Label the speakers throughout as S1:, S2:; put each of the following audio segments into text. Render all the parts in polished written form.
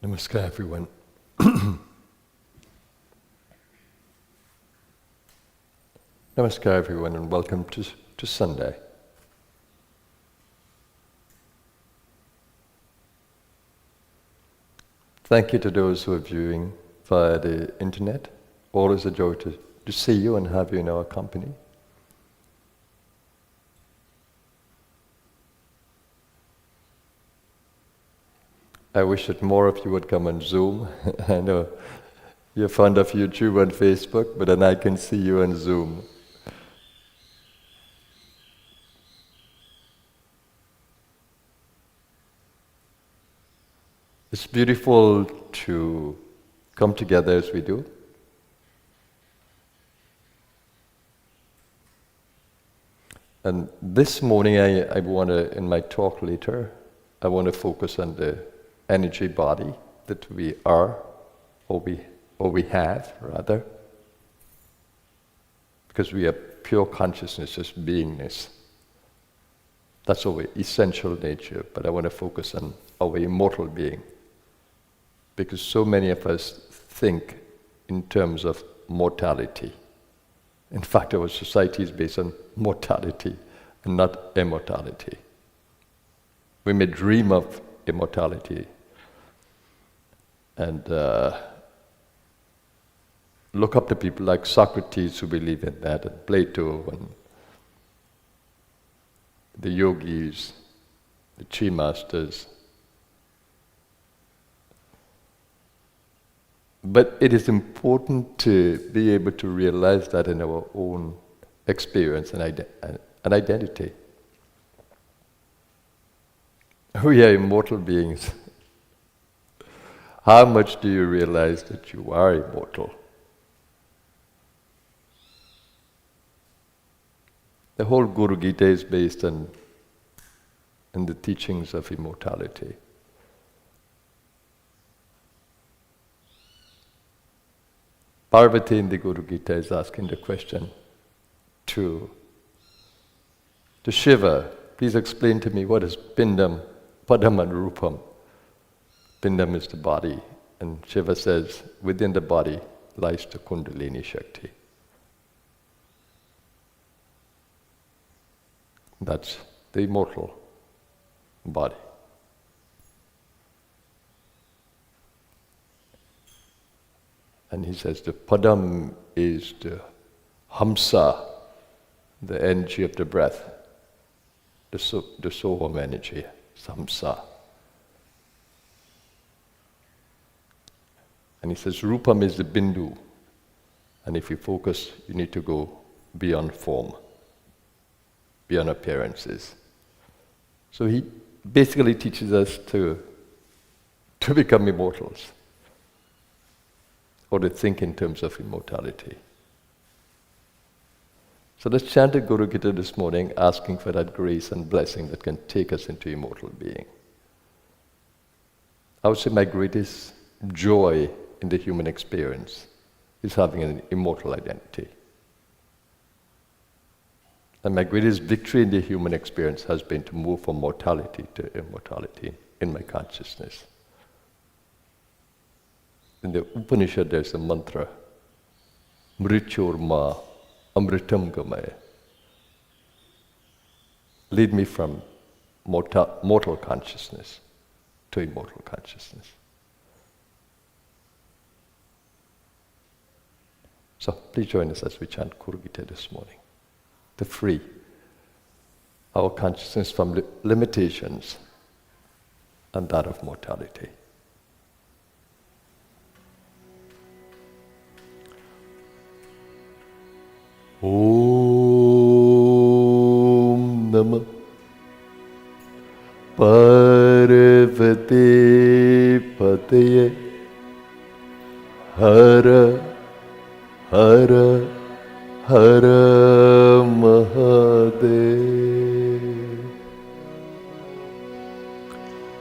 S1: Namaskar, everyone. Namaskar, everyone, and welcome to Sunday. Thank you to those who are viewing via the internet. Always a joy to see you and have you in our company. I wish that more of you would come on Zoom. I know you're fond of YouTube and Facebook, but then I can see you on Zoom. It's beautiful to come together as we do. And this morning I want to, in my talk later, I want to focus on the energy body that we are, or we have, rather. Because we are pure consciousness, just beingness. That's our essential nature, but I want to focus on our immortal being. Because so many of us think in terms of mortality. In fact, our society is based on mortality and not immortality. We may dream of immortality and look up to people like Socrates who believe in that, and Plato, and the yogis, the chi masters. But it is important to be able to realize that in our own experience and identity. We are immortal beings. How much do you realize that you are immortal? The whole Gurugita is based on the teachings of immortality. Parvati in the Gurugita is asking the question to Shiva, please explain to me what is Pindam, Padam and Rupam. Pindam is the body, and Shiva says, within the body lies the Kundalini Shakti. That's the immortal body. And he says the Padam is the Hamsa, the energy of the breath, the Soham energy, Hamsa. And he says Rupam is the Bindu. And if you focus, you need to go beyond form, beyond appearances. So he basically teaches us to become immortals, or to think in terms of immortality. So let's chant a Gurugita this morning, asking for that grace and blessing that can take us into immortal being. I would say my greatest joy in the human experience is having an immortal identity. And my greatest victory in the human experience has been to move from mortality to immortality in my consciousness. In the Upanishad there's a mantra, Mrityurma Amritam Gamaya. Lead me from mortal consciousness to immortal consciousness. So please join us as we chant Gurugita this morning, to free our consciousness from limitations and that of mortality. Om Namah Parvati Pataye Hara Hara Hara Mahadev.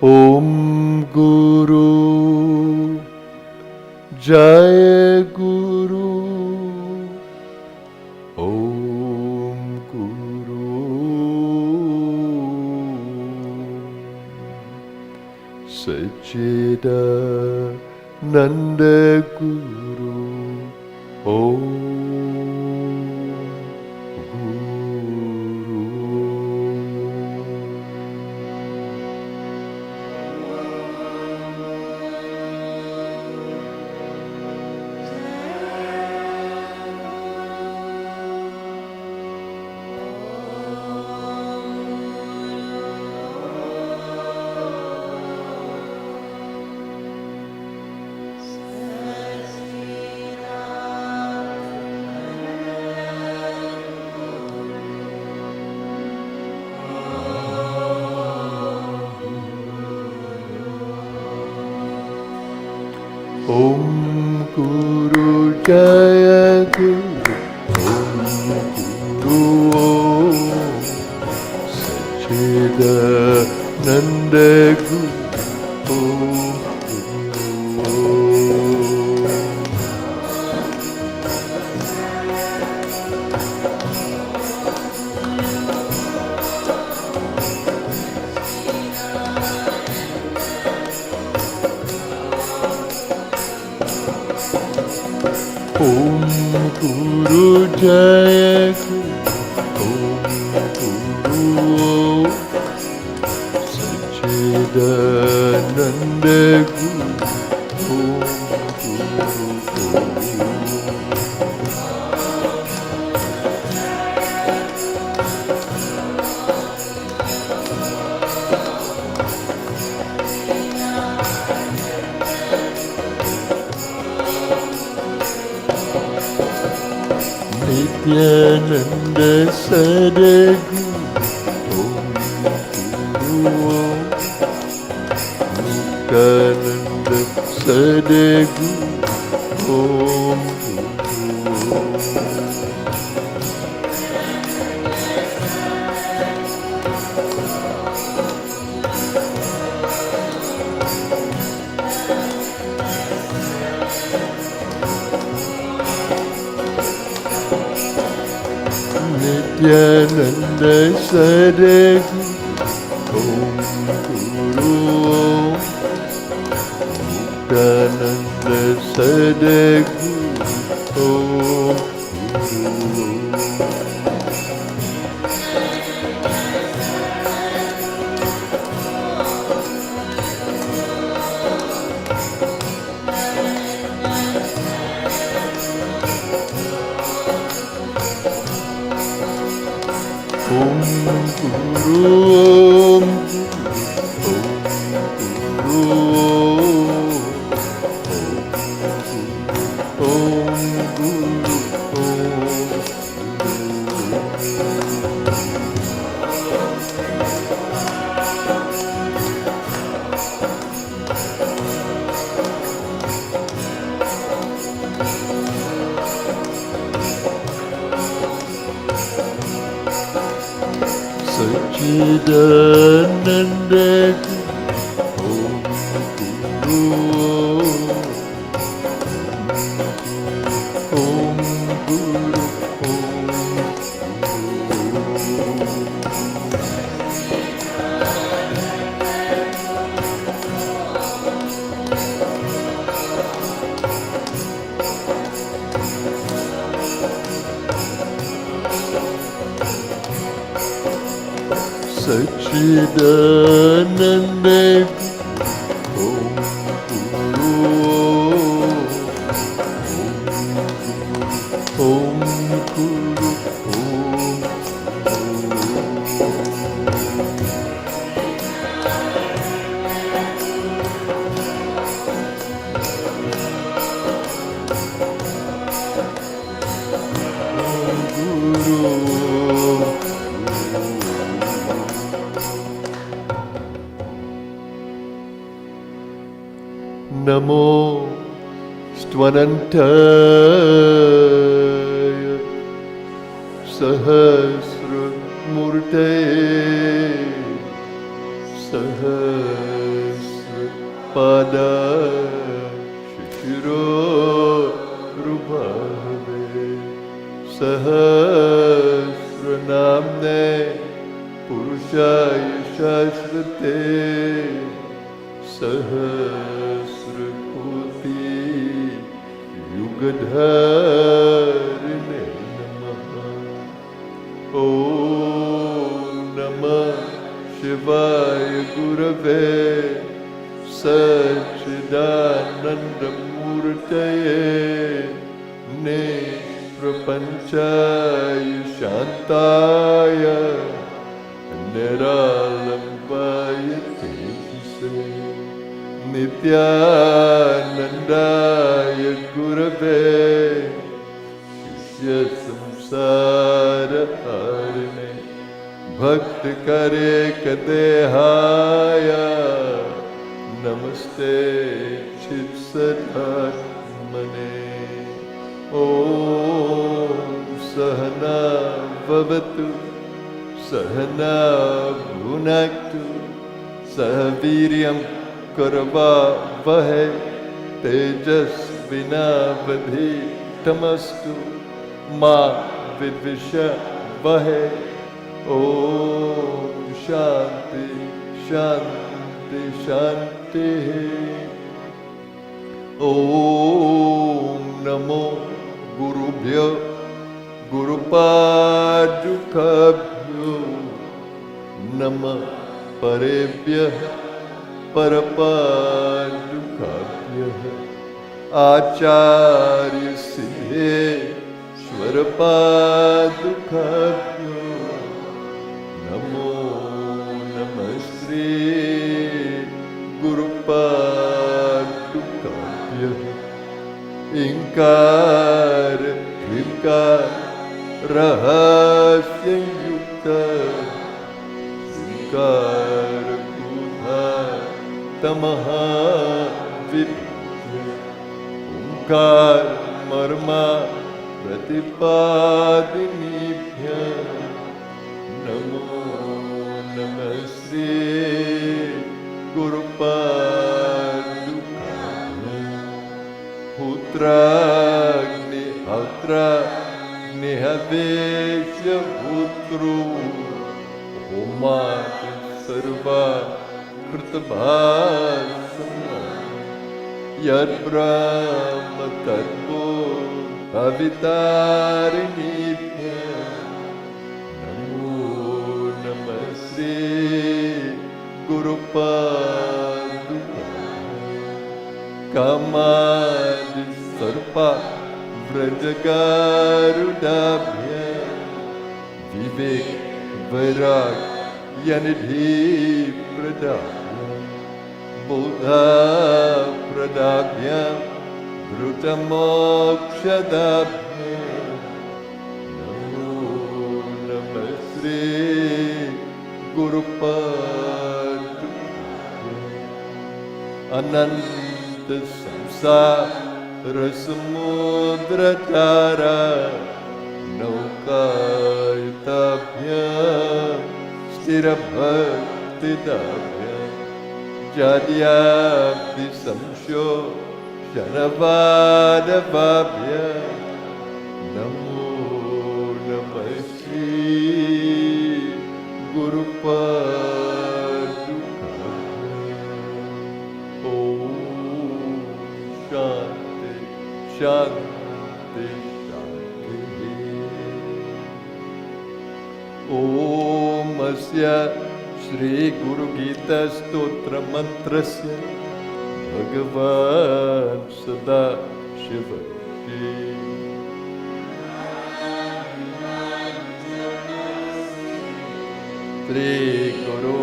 S1: Om Guru Jaya Guru. Om Guru Sajida Nanda Guru. Om Om Guru Jaya Guru, Om Guru, Sachidananda Guru, Om Om Guru Jaya Guru, Om Guru, Sachidananda Guru, Om Nityananda Sadaguru, Om Guru, Muktananda Sadaguru, Om Guru. Nityananda Sadaguru, Om Guru, Muktananda Sadaguru, Om Guru. Om Guru, Om Guru, Om Guru, Sachidananda Om Guru, Om Guru, Sachidananda Om Guru, Om Guru, Namo Stvanantaya Sahasra Murte Sahasra Pada Shishiro Rubhave Sahasra Namne Purushaya Shashrate Sahasra Koti Gadharine Namaha. Om Namah Shivaya Gurave Satchidananda Murtaye Prapanchaya Shantaya Niralambaya Tejase Nityanandaya Gurave Shishya Samsara Harine Bhakti Kare Kadehaya Namaste Chitsadhatmane. Om Sahana Vavatu Sahana Bhunaktu Sahaviryam Karva Vahe Tejas Vinavadhi Tamastu Ma Vidvisha Vahe. Om Shanti Shanti Shanti. Om Namo Gurubhyo Gurupadukabhyo Namah Parebhya Parapadukabhyo Acharya Siddhe Shvarapadukabhyo Namo Namaste Gurupadukabhyo Inkar Rimkar Rahasya Yukta Inkar Kudha Tamaha Vidya Omkar Marma Pratipadinibhya Namo Namaste Gurupadukabhyo Putragni Atra Nihavesya Putru Omat Sarva Kritabhasana Yad Brahma Tatvo Avitarinibhya Namo Namaste Gurupadukabhyo Kamadi Sarpa Vrajagarudabhya Vivek Vairag Yanidhi Pradabhya Bodha Pradabhya Dhrutamokshadabhya Namo Namaste Gurupadukabhyo Ananta Samsara Samudra Tara Naukaitabhya Stira Bhakti Dabhya Jadyabdi Samsho Shanavadavabhya Namo Namaste Gurupadukabhyo. Om Shanti Shanti Shanti. Om Asya Shri Gurugita Stotra Mantrasya Bhagavan Sada Shiva Shri Guru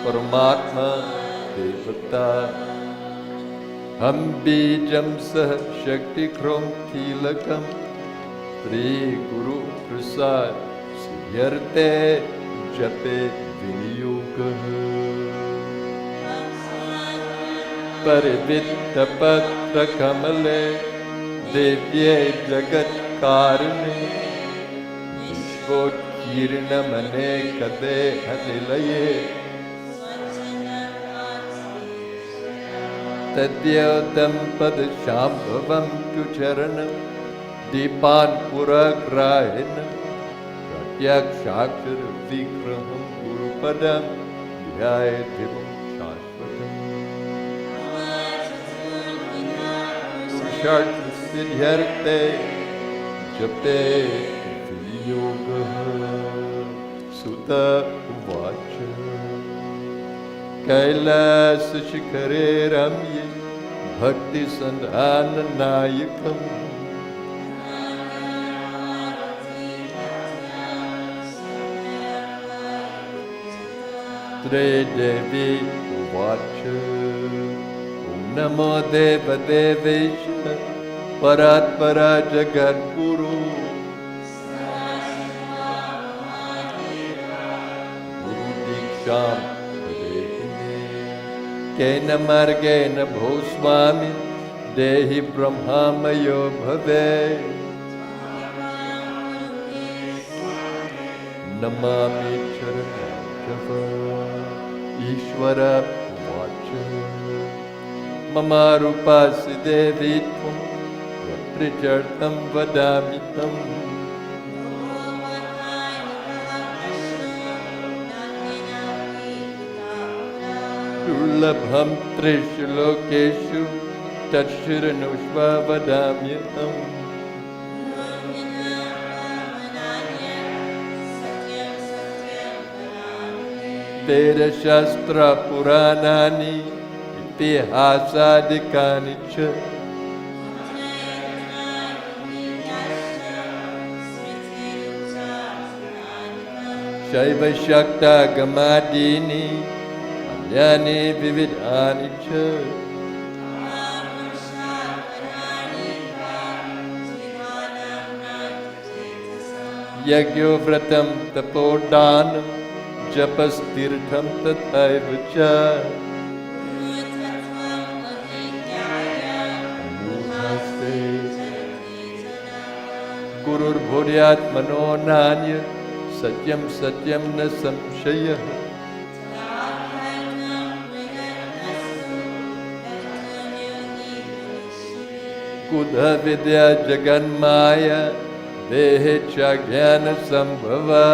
S1: Paramatma Devata Ham Bijam Sah Shakti Krom Kilakam Shri Guru Prasad Siyarte Jape Vinyoga Parivitta Patra Kamale Devye Jagat Karne Vishvot Kirna Mane Kade Hanilaye Tadyatam Pad Shambhavam Kucharanam Deepan Puragrahinam Pratyakshakshara Vigraham Gurupadam Dhyayativam Shashvatam Purushart siddhyarte jape yoga. Sutta uvacha Kailasa shikare ramye bhakti sandhana nayakam Tre devi uvacha Om namo deva devesha paratpara jagat guru Diksham Kena margena bhosvami Dehi brahmamayo bhave Namami charanatava Ishvara vacha Mama rupasi devitvam Vatrijartam vadamitam Labham trishu lokeshu Tatshiranushva vadamyatam Veda Shastra Puranani Itihasadikani cha Shaiva Shakta Gamadini Yani vividhani cha Yagyo vratam tapodhanam Japas tirtham tathaiva cha Gurur bhuryatmano nanya Satyam satyam na samshaya Kudha vidya jagan maya Dehe cha jnana sambhava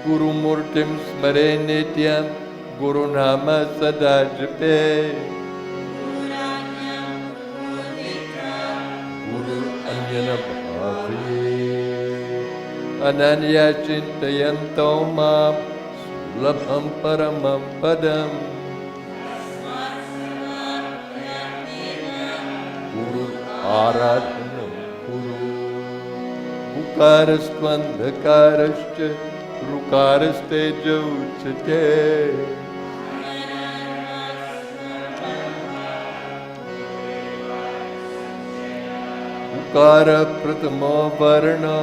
S1: Guru murtim smare nityam Guru nama sada jape Guru anyana bhavi Ananya chintayanto mam Labham paramam padam Guru aradhanam Guru Ukarastvandhakarascha Rukaraste jauchate Ukara pratamo varno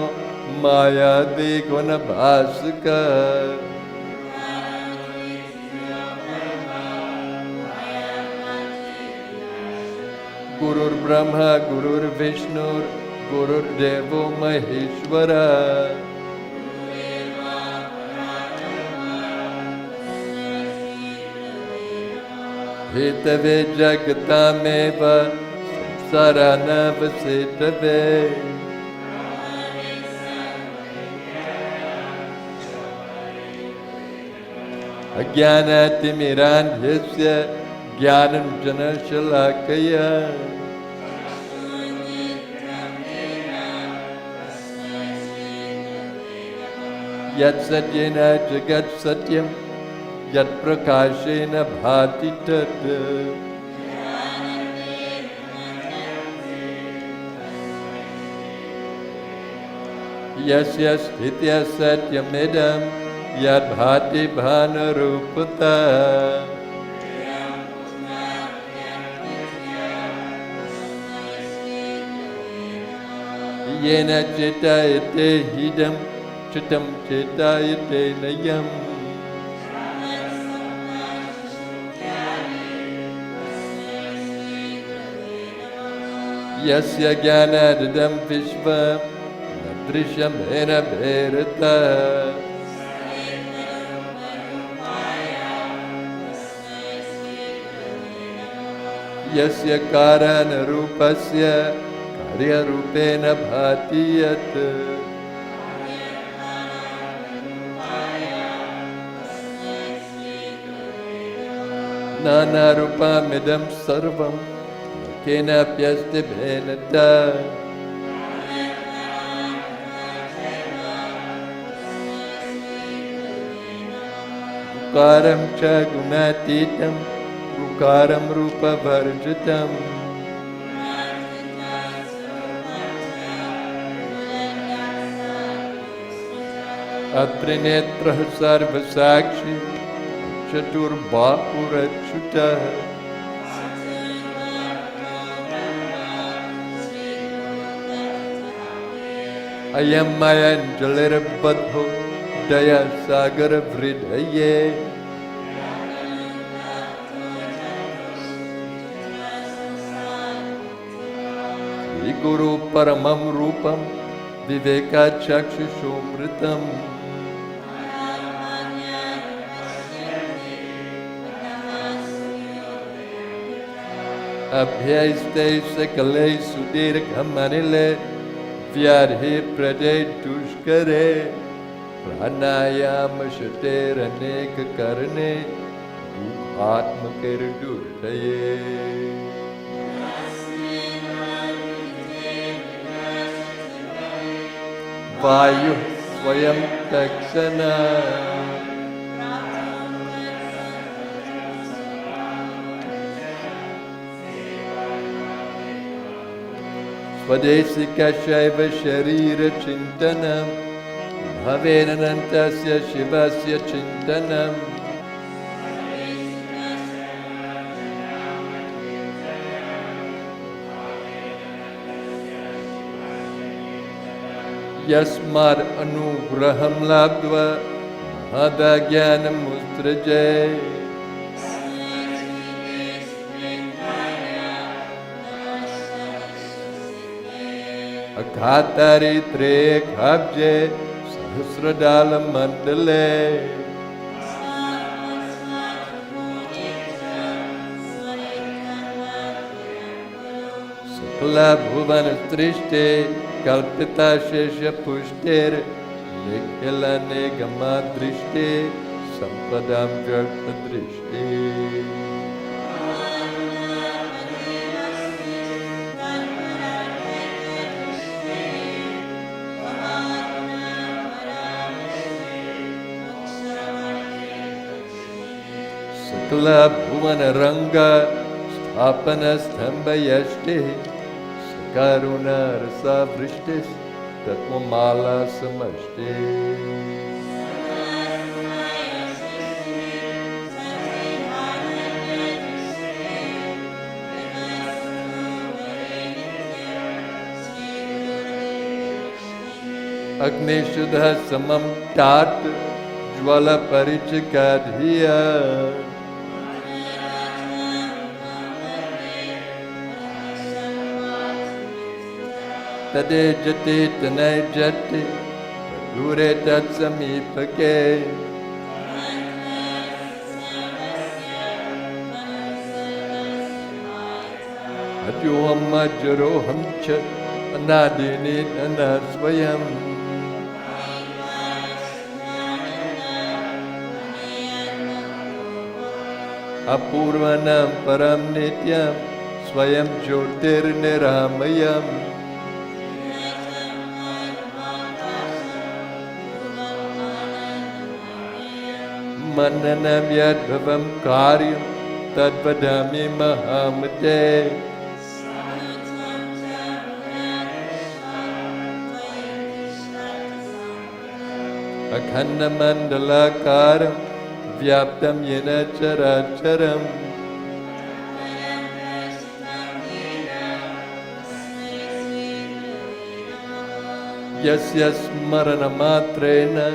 S1: Maya deguna bhasaka Gurur Brahma, Gurur Vishnu, Gurur Devo Maheshwara. Hetave Jagatameva, Samsarana Vasetave. Ajnana Timirandhyasya, Jnanam Jana Shalakaya. Yat satyena jagat satyam Yat prakashena bhati tat Yasya sthitya satyamedam Yat bhati bhanarupata Yena cetayate hidam Chitam cetayate nayam Yasya jnanadadam vishvam Nadrisham hena bherata Yasya karana rupasya Karya rupena bhati yat Nanarupamidam sarvam kenapyasti bhenata. Rukaram cha gunatitam rukaram rupa varjitam. Atrinetrah sarvasakshi Chaturbahurachyutah. Ayam mayanjalirabadho daya sagara vridhaye. Sri Guru Paramam Rupam Viveka Chakshishomritam. Abhyaiste sakale sudirghamanile vyadhe prade tushkare pranayama shateraneka karne atmakir durdaye. Vayu swayam takshana Swadesika shaiva sharira chintanam bhavenanantasya shivasya chintanam. Yasmad anugraham labdva mahadagyanam mustraje. Akhataritre khabje sahasradala mandale. Sakla bhuvana trishte kalpita shesha pushter nikhila negama drishte sampadam jarta drishte. Sakla bhuvana ranga sthapana stamba yashte sakaruna rasa vrishtis tatmamala samashte. Agni Shuddha Samam Tat Jwala Parichikadhiya. Tade Jati Tanay Jati Dure Tat Samipake. Ajoham Ajaroham Cha Anadini Anaswayam. Apurvanam param nityam swayam jyotir niramayam. Mananam yadbhavam karyam tadvadami mahamate. Akhanda mandalakaram vyaptam yena characharam. Yasya smarana matrena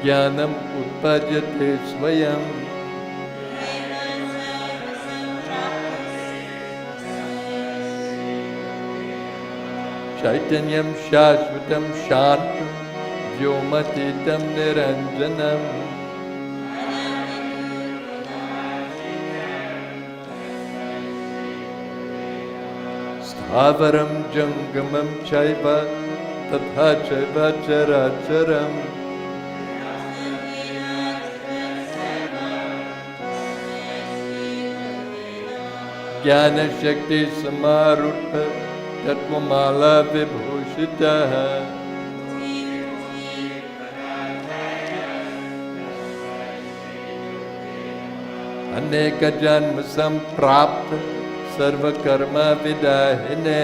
S1: jnanam utpajyate svayam. Chaitanyam shashvatam shantam vyomatitam niranjanam. Avaram jangamam chaiva tatha chaiva characharam. ज्ञान शक्ति समारूढ़ तत्वमाला विभूषितः अनेक जन्म संप्राप्त सर्वकर्म विदाहिने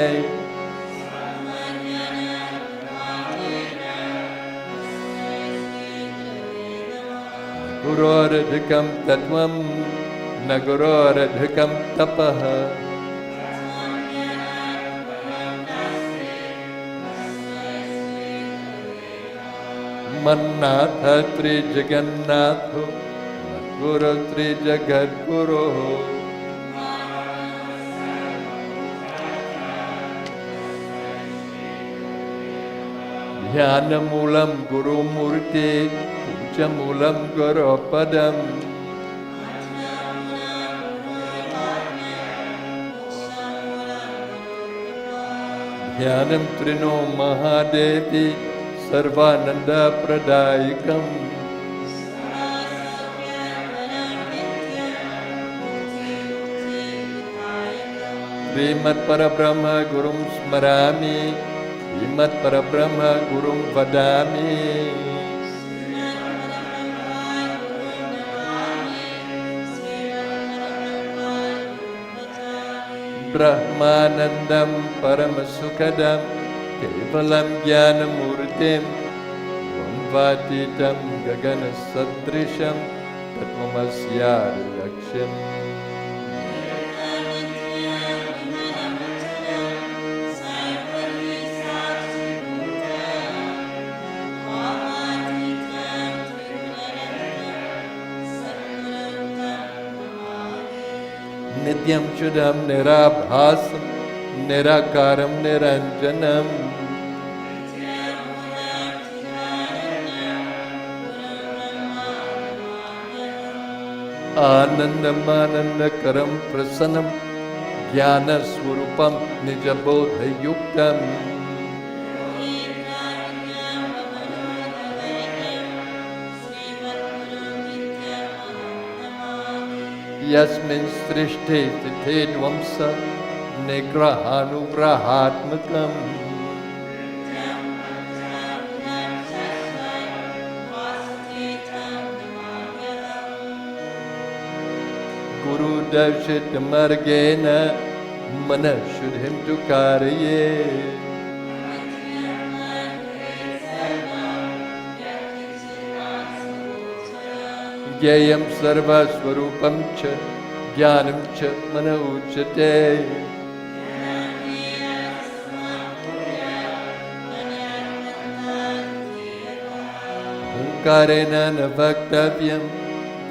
S1: गुरोरधिकं तत्वं न गुरोरधिकं तपः मन्नाथ त्रिजगन्नाथो गुरु त्रिजगद्गुरो ध्यानमूलं गुरुमूर्ति पूजमूलं गुरुपदम् ध्यानं त्रिनो महादेवी सर्वानन्दप्रदायकम् श्रीमत्परब्रह्म गुरुं स्मरामि श्रीमत्परब्रह्म गुरुं वदामि ब्रह्मानन्दं परमसुखदं केवलं ज्ञानमूर्तिं द्वन्द्वातीतं गगनसदृशं तत्त्वमस्यादिलक्ष्यम् नित्यं शुद्धं निराभासं निराकारं निरञ्जनम् आनन्दमानन्दकरं प्रसन्नं ज्ञानस्वरूपं निजबोधयुक्तम् यस्मिन् सृष्टे स्थिते ध्वंस निग्रहानुग्रहात्मकम् गुरुदर्शितमार्गेण मनः शुद्धिं तु कारये ज्ञेयं सर्वस्वरूपं च ज्ञानं च मन उच्यते ओंकारेण न वक्तव्यं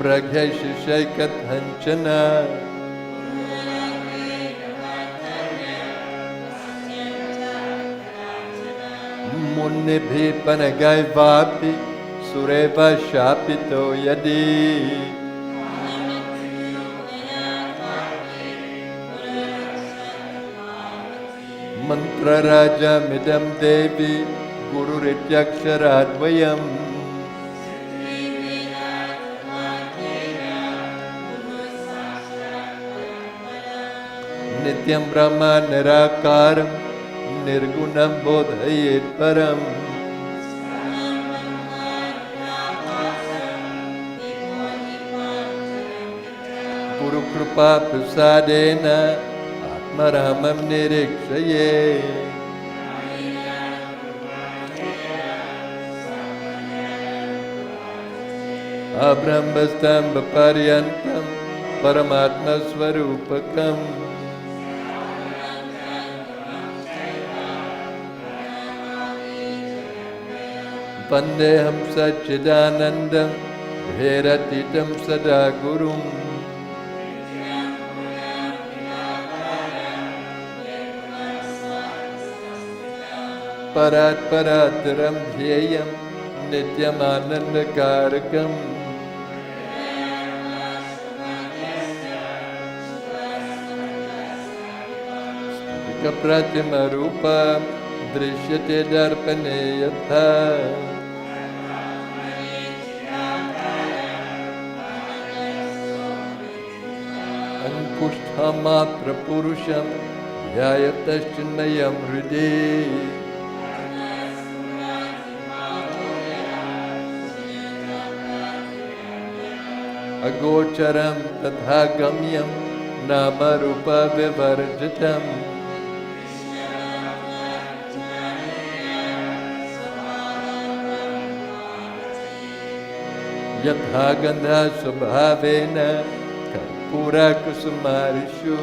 S1: प्रज्ञैशैकथञ्चन मुनिभिः पनगैवापि सुरेव शापितो यदि मंत्रराजमिदं देवी गुरुरित्यक्षराद्वयम् नित्यं ब्रह्म निराकारं निर्गुणं बोधयेत् परम् गुरुकृपा प्रसादेन आत्मरामं निरीक्षये अब्रह्मस्तम्भपर्यन्तं परमात्मस्वरूपकम् वन्देऽहं सच्चिदानन्दं भेरतीतं सदा गुरुम् परात्परात्तरं ध्येयं नित्यमानन्दकारकम् स्फटिकप्रतिमरूपं दृश्यते दर्पणे यथा Ankushthamatra purusham Yayatashchinmayam hridhi Agocharam tathagamyam Namarupa vivarjitam Yatha gandha subhavena Karpura kusumarishu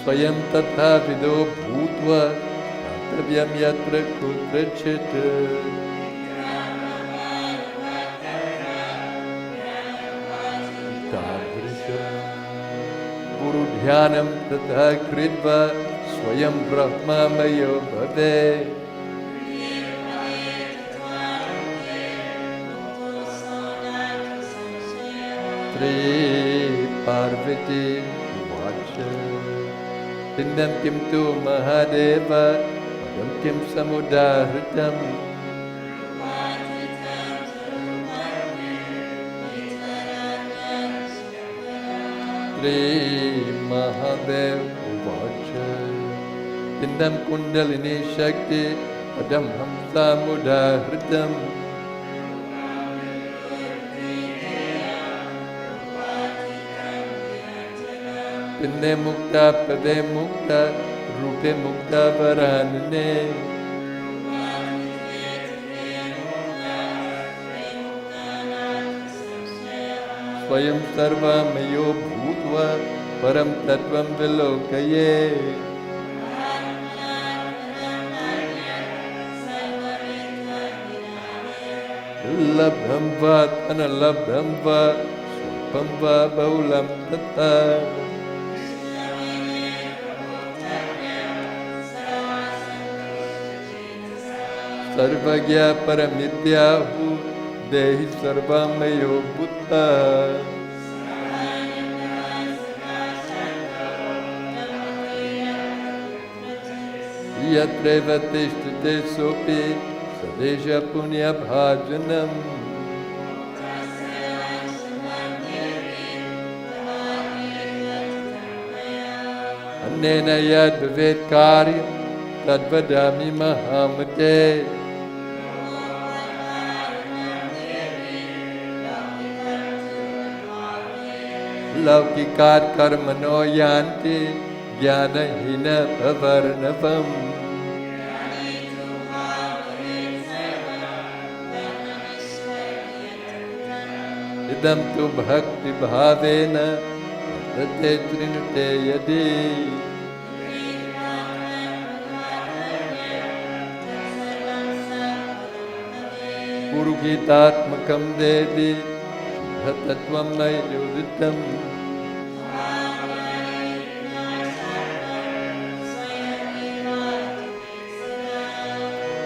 S1: Swayam tatha vido bhutva Tavyam yatra kutrachit Tadrisha Guru dhyanam tatha kritva Swayam brahma mayo bhave Tri Parvati Vacha Pindam kim tu Mahadeva Padam kim samudahritam Tri Mahadev Vacha Pindam kundalini shakti Padam hamsa mudahritam Pinne mukta, pade mukta, rupe mukta varanane Swayam sarva mayo bhutva param tattvam vilokaye Labdham va analabdham va swapam va baulam tattha Sarvagya paramidyahu dehi sarvamayo buddha Yatreva tishtate sopi sadeja punya bhajanam Annena yad bhavet karyam tadvadami mahamate Laukikat karmano yanti jnana hina bhavarnavam Idam tu bhakti bhavena tate trinute yadi Gurugitatmakam devi Shubhatatvam nayuditam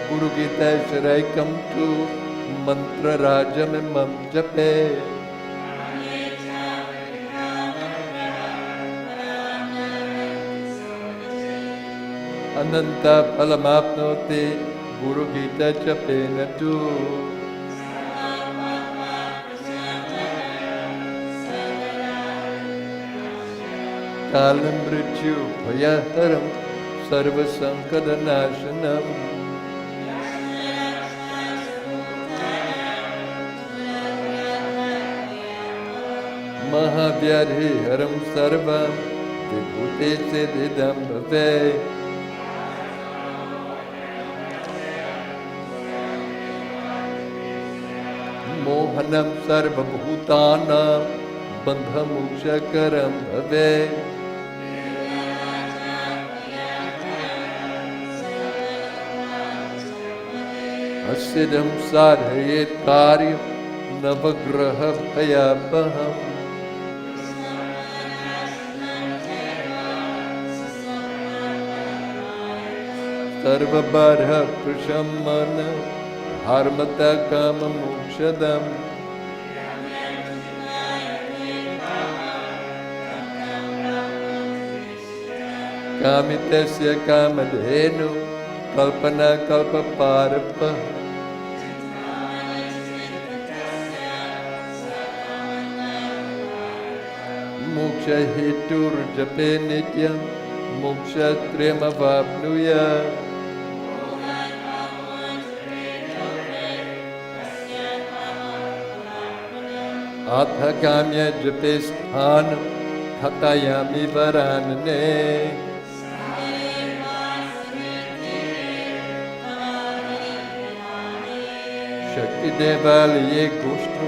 S1: Gurugita sharaikam tu mantra rajam imam jape Ananta phalamapnoti Gurugita japena tu Kalam mrityu bhayaharam sarva sankadanashanam Mahavyadhi haram sarvam vibhuti siddhidam bhave Mohanam sarva bhutanam bandha mokshakaram bhave Asidham sadhayet karyam navagraha bhayapaham Sarva barha prashammana harmata kama mokshadam Kamitasya kamadhenu kalpana kalpaparapa Moksha hetur jape nityam moksha triyamavapnuyat. Atha kamya jape sthanam khatayami varanane. Shakti devalaye kushtu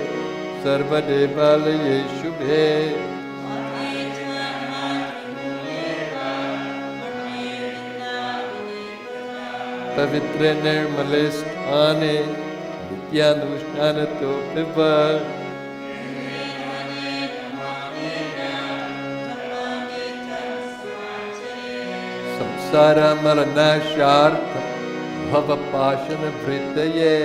S1: sarva devalaye shubhe. Pavitra nirmale sthane nityanushtanato piva. Samsara maranashartha bhava pashana vridaye.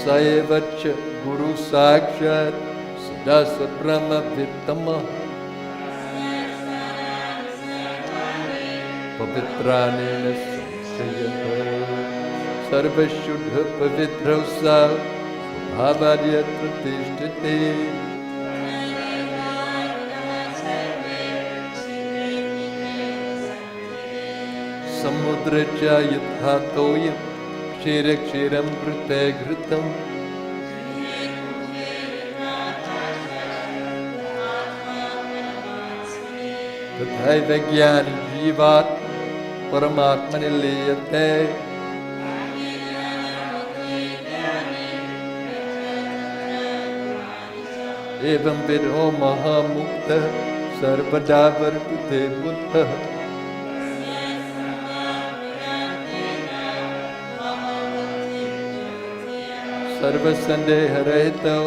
S1: Saevacha guru sakshat sadasa brahma vittama. Pavitranena samsayata sarvashuddha pavitrosa bhavadyatra tishtite. Samudra cha yatha toyam kshira kshiram krute ghritam. Tathaiva jnani jivat paramatmani liyate. Evam vidho mahamukta sarvada vartate buddha. Sarva sandeha rahito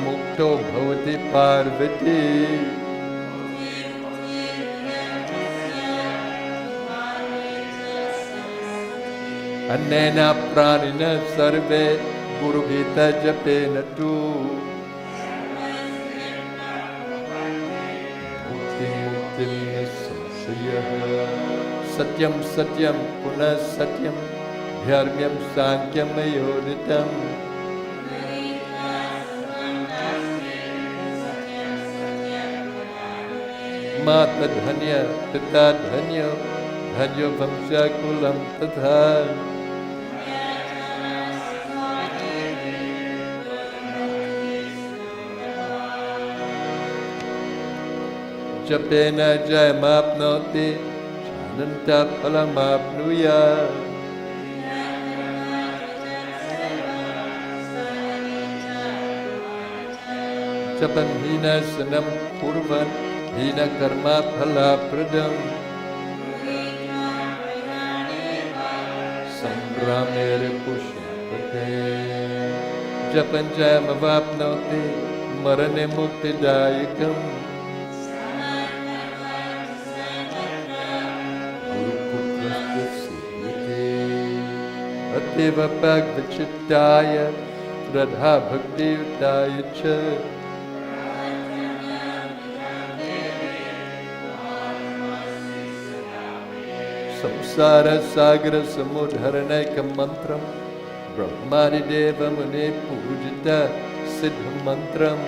S1: mukto bhavati parvati. Annena pranina sarve gurugita japena tu. Mukti mukti samsayaha satyam satyam punah satyam dhyarmyam sankyam ayoditam. Mata dhanya tata dhanya dhanyo vamsha kulam tatha. Japena jayamapnoti chananta phalamapnuyat. Japan hina sanam kurvan hina karma phala pradam. Sangramere pushpate japan jayamavapnoti marane muktidayakam. Ateva bhagavachittaya radha bhakti utaya cha. Samsara sagara samudharanekam mantram brahmani deva mune pujita siddham mantram.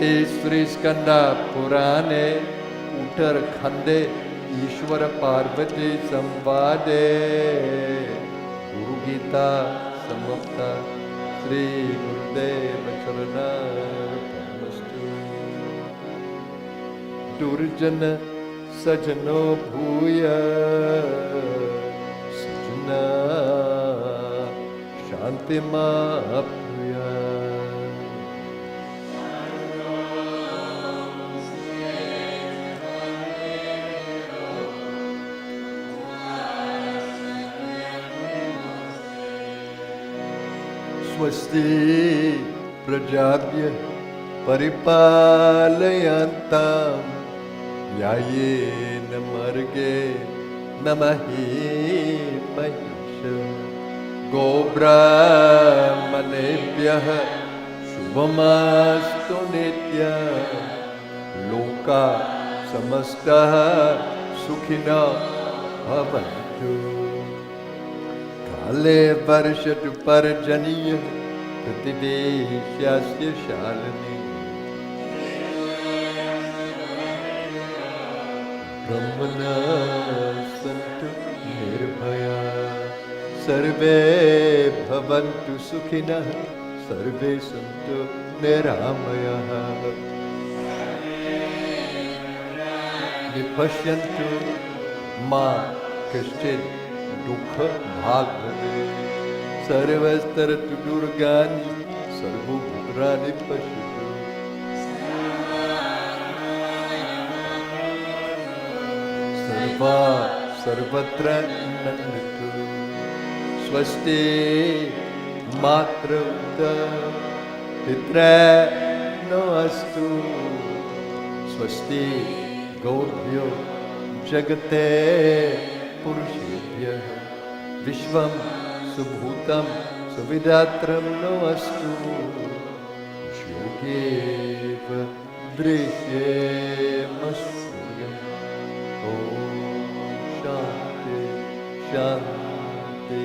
S1: Sri Skanda Purane Uttarakhande Ishvara Parvati Samvade Gurugita Samapta Sri Gurudeva Charanaramastu. Durjana Sajano Bhuya Sajana Shantima Apnuya. Swasti prajabhya paripalayantam yayena marge namahi mahisha go brahmanebhyah Shubhamastu nitya loka samasta sukhina bhavantu kale varshatu parjaniya prativeshyasya shalini brahmana santu nirbhaya sarve bhavantu sukhina sarve santu niramaya vipashyantu ma kaschit dukha bhagavate sarvastaratu durgani sarvubhutrani pashyatu sarva sarvatra nanditu swasti matrauta pitra no astu swasti gaudhyo jagate purushebhya vishvam subhutam suvidatram no astu yogeva drishyemastu om shanti shanti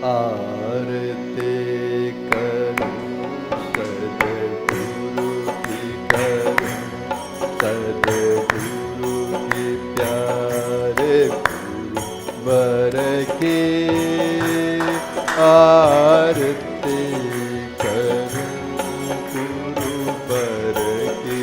S1: आरती करूं सद्गुरु की करूं सद्गुरु की प्यारे गुरुवर की आरती करूं गुरुवर की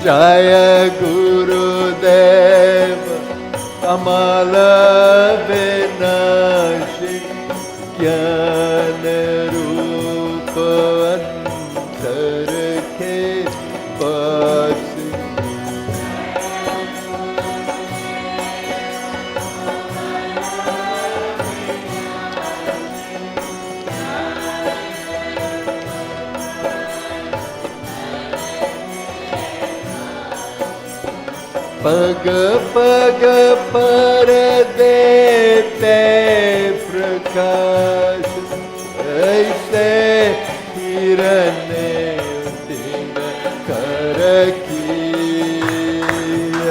S1: जय गुरुदेव अमल विनाशी ज्ञान रूप अंतर के पास पग पग पर देते प्रकाश ऐसे किरण दिन कर की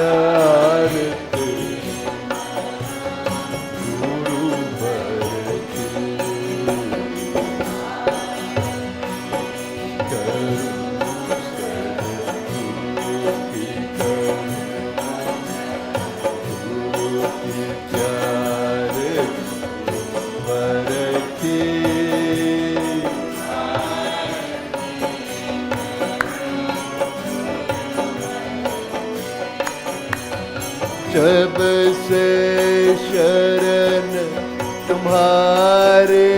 S1: आरती गुरुवर की जब से शरण तुम्हारे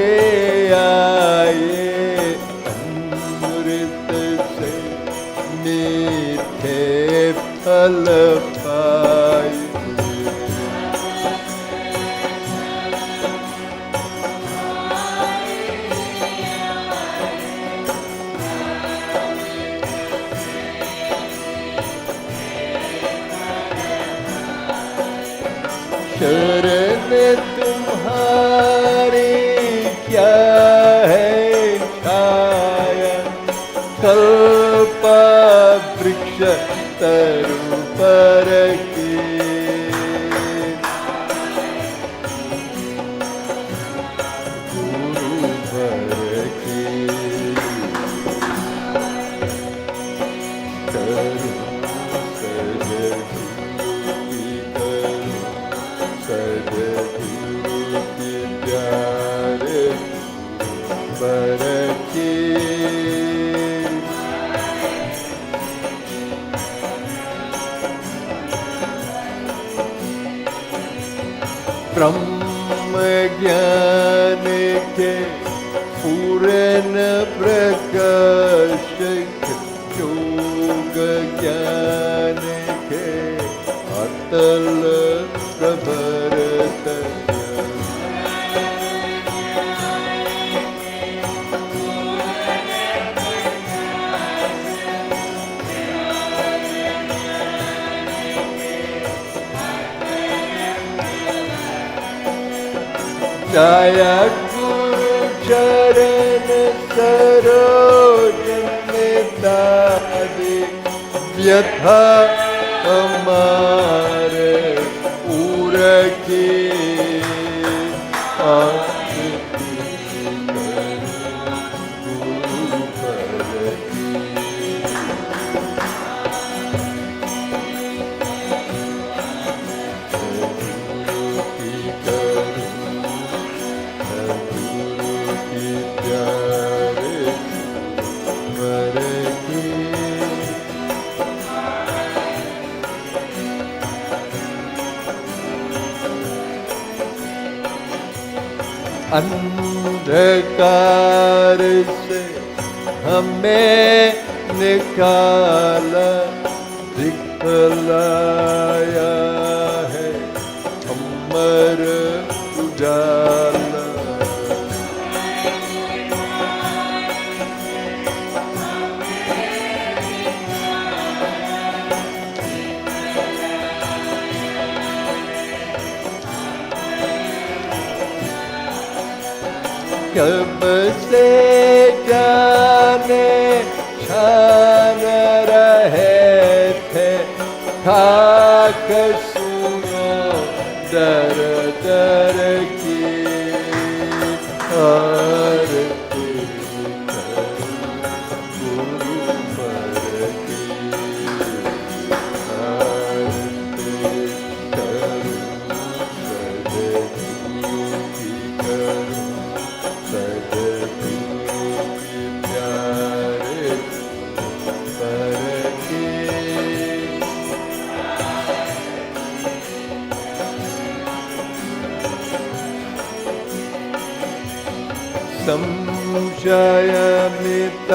S1: आए अमृत से मीठे फल पाए शरण तुम्हारी क्या है छाया कल्प वृक्ष तरु पर की गुरुवर की तरु सद्गुरु की प्यारे गुरुवर की ब्रह्म ज्ञान के पूर्ण प्रकाश योग Jaya Guru Charan Saroj Nitadi Vyatha Amare Uraki अंधकार से हमें निकाला दिखलाया है अमर उजाला। कब से जाने छान रहे थे खाक सुनो दर दर की आरती गुरु पर की आरती करूं सदगुरु की करूं सदगुरु की प्यारे पर की। संशयमित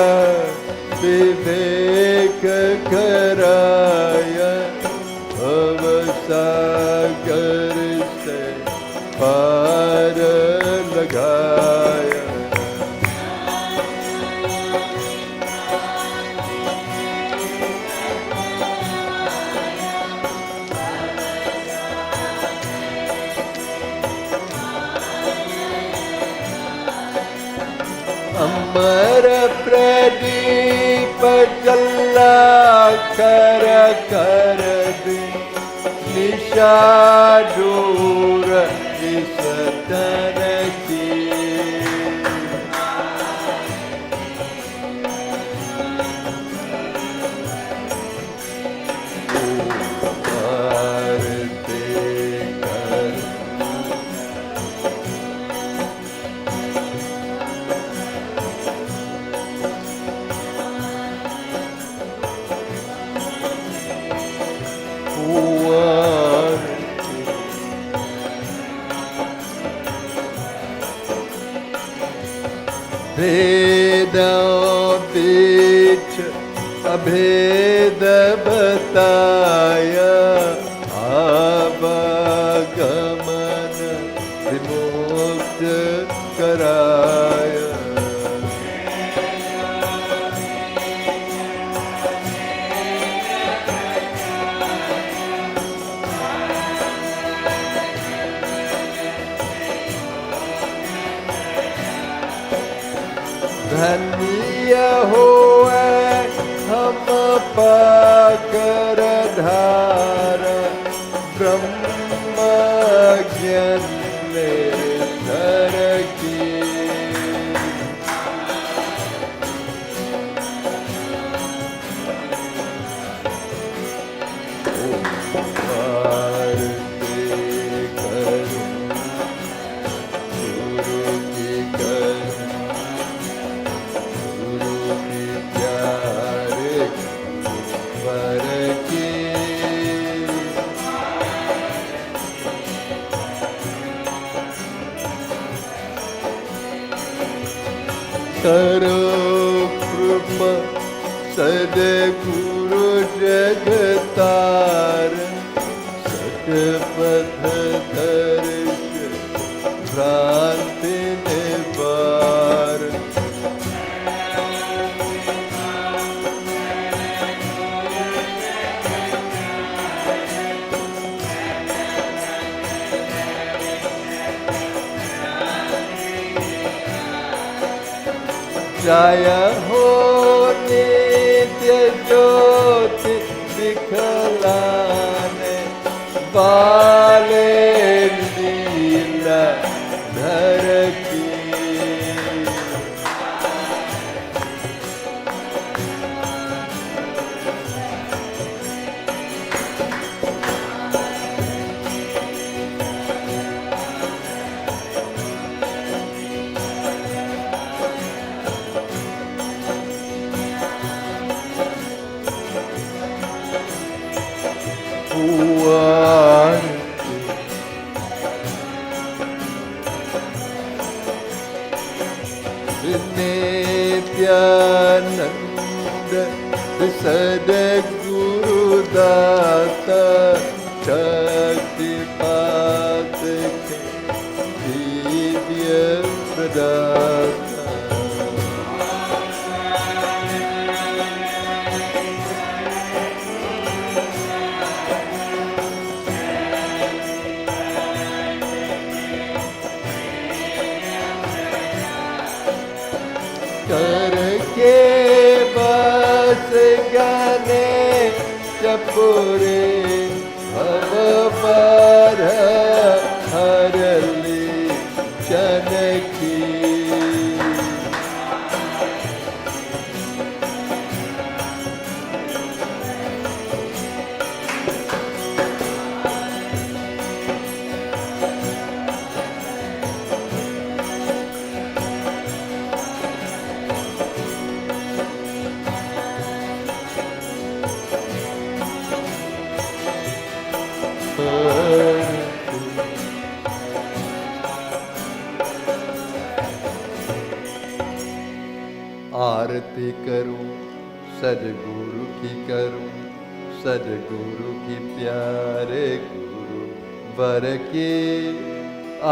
S1: विवेक कराया भवसागर से पार लगाया। अमर प्रदीप जला कर कर दे निशा दूर इस तन की। आरती कर भेद बीच अभेद बताया आवागमन विमुक्त कराया। धन्य होए हम पाकर धार ब्रह्म ज्ञान धर की। आरती करूं गुरु की करूं गुरु की प्यारे पर की। करो कृपा सद्गुरु जगतार सतपथ दर्श भ्रांति निवार। Jaya ho nitya jyoti dikhalane Vale leela dhar ki Nityananda Sadguru Data Shakti Patake Divya Pradata करके बस गाने चपुरे भव पर हरली चनकी आरती करूं सदगुरु की करूं सदगुरु की प्यारे गुरु वर की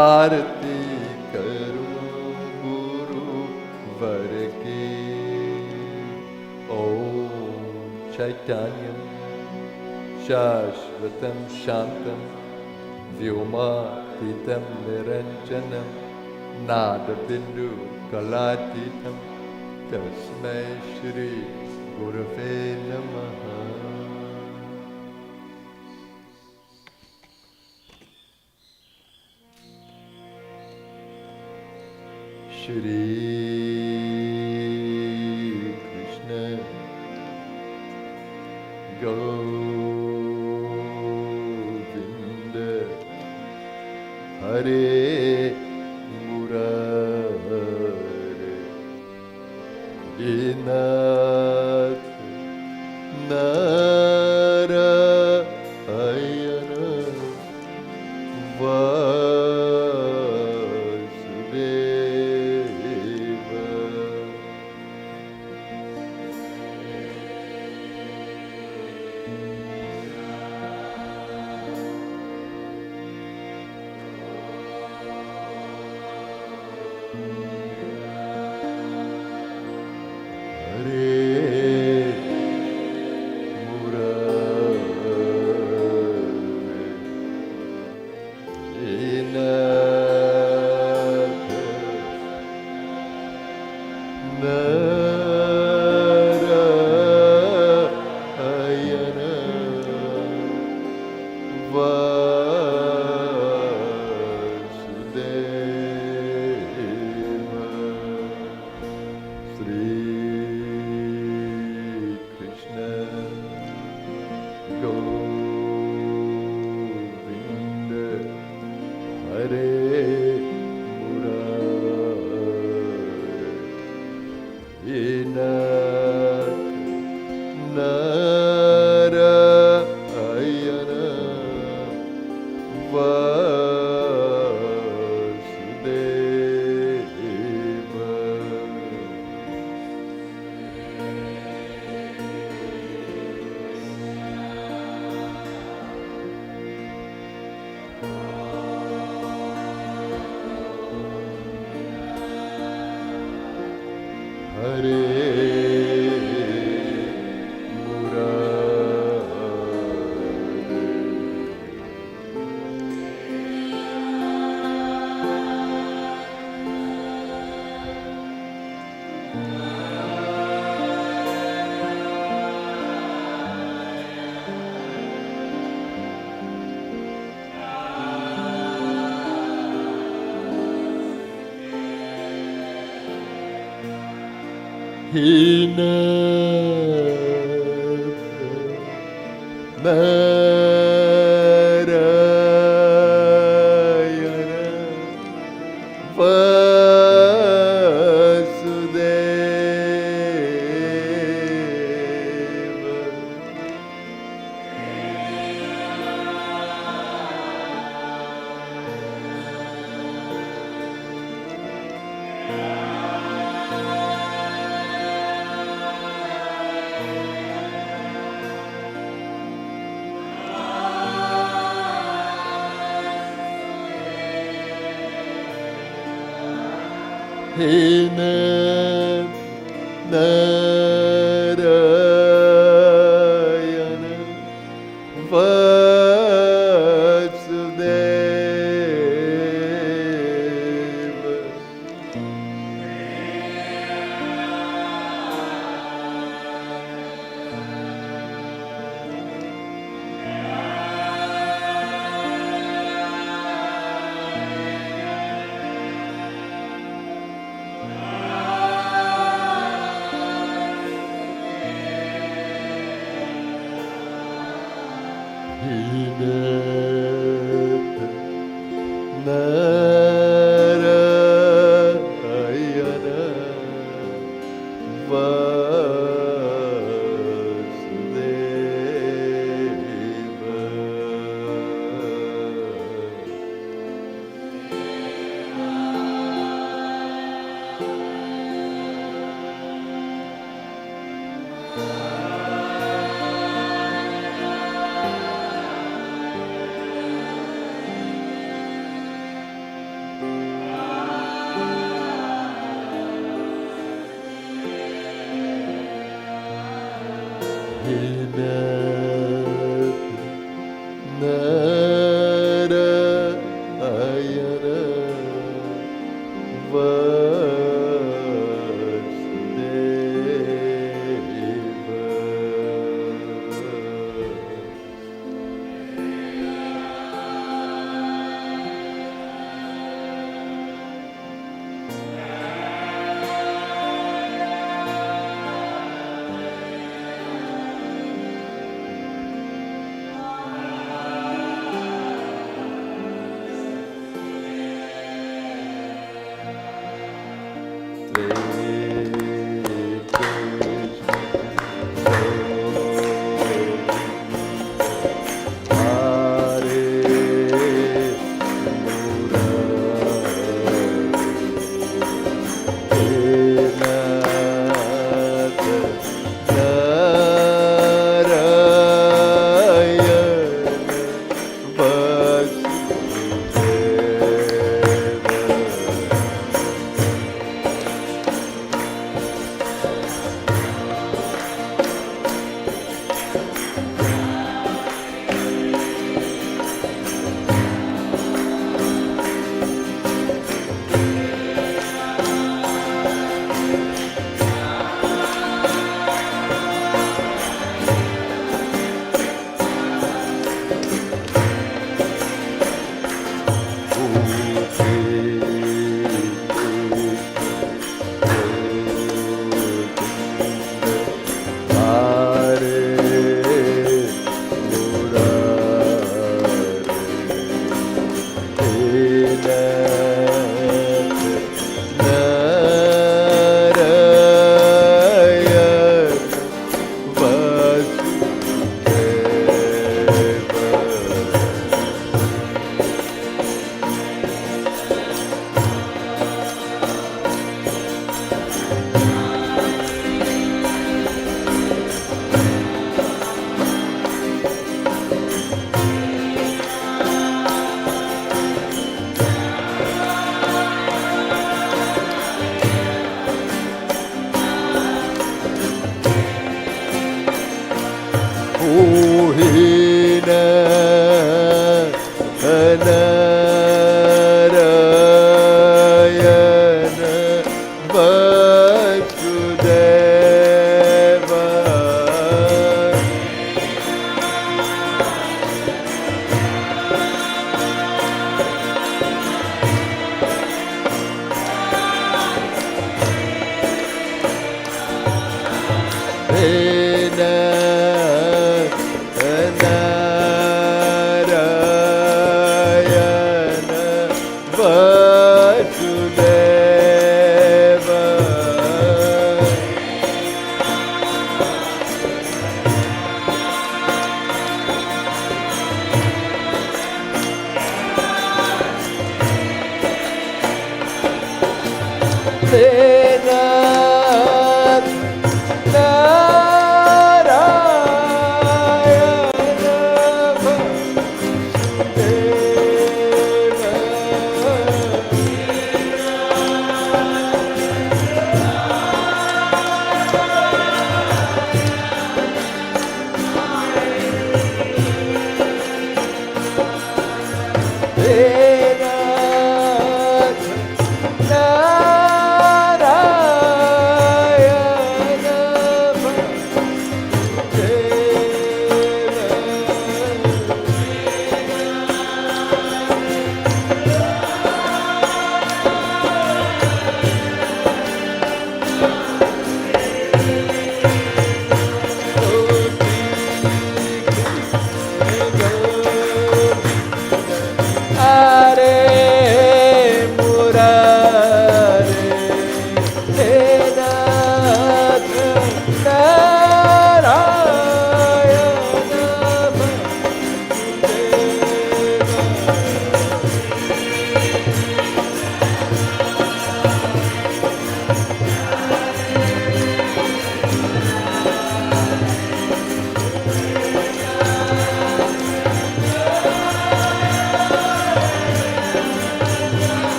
S1: आरती करूं गुरु वर की ओम चैतन्यम शाश्वतं शांतं व्योमातीतं निरंजनं नादबिंदु कलातीतं तस्मै श्री गुरवे नमः। श्री कृष्ण गोविंद हरे नाथ Narayan Vasudev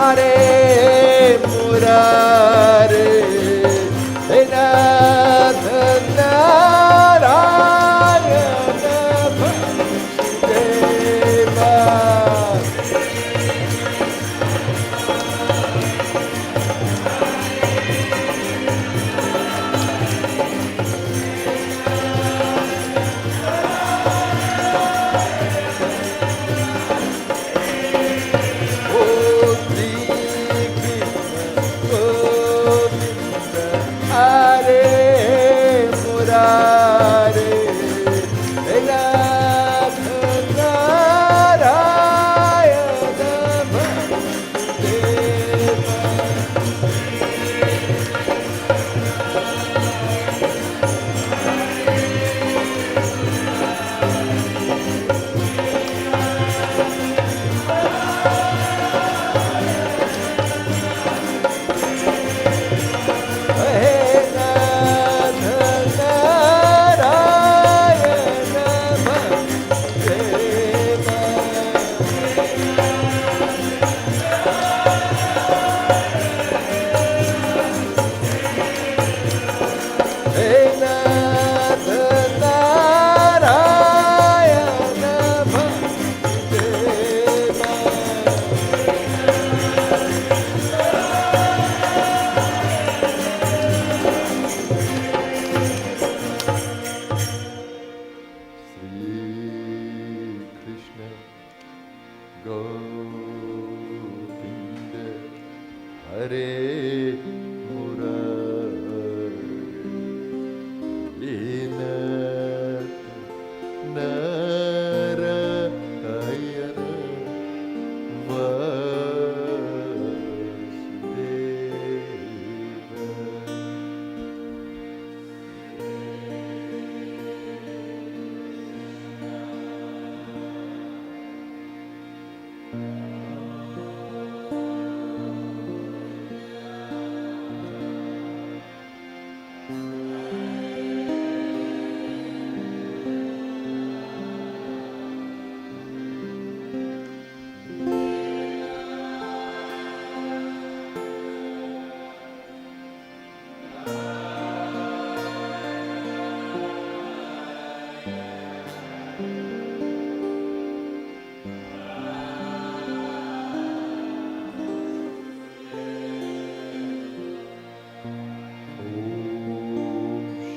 S1: Hare Murare, Nath Narayana Vasudeva.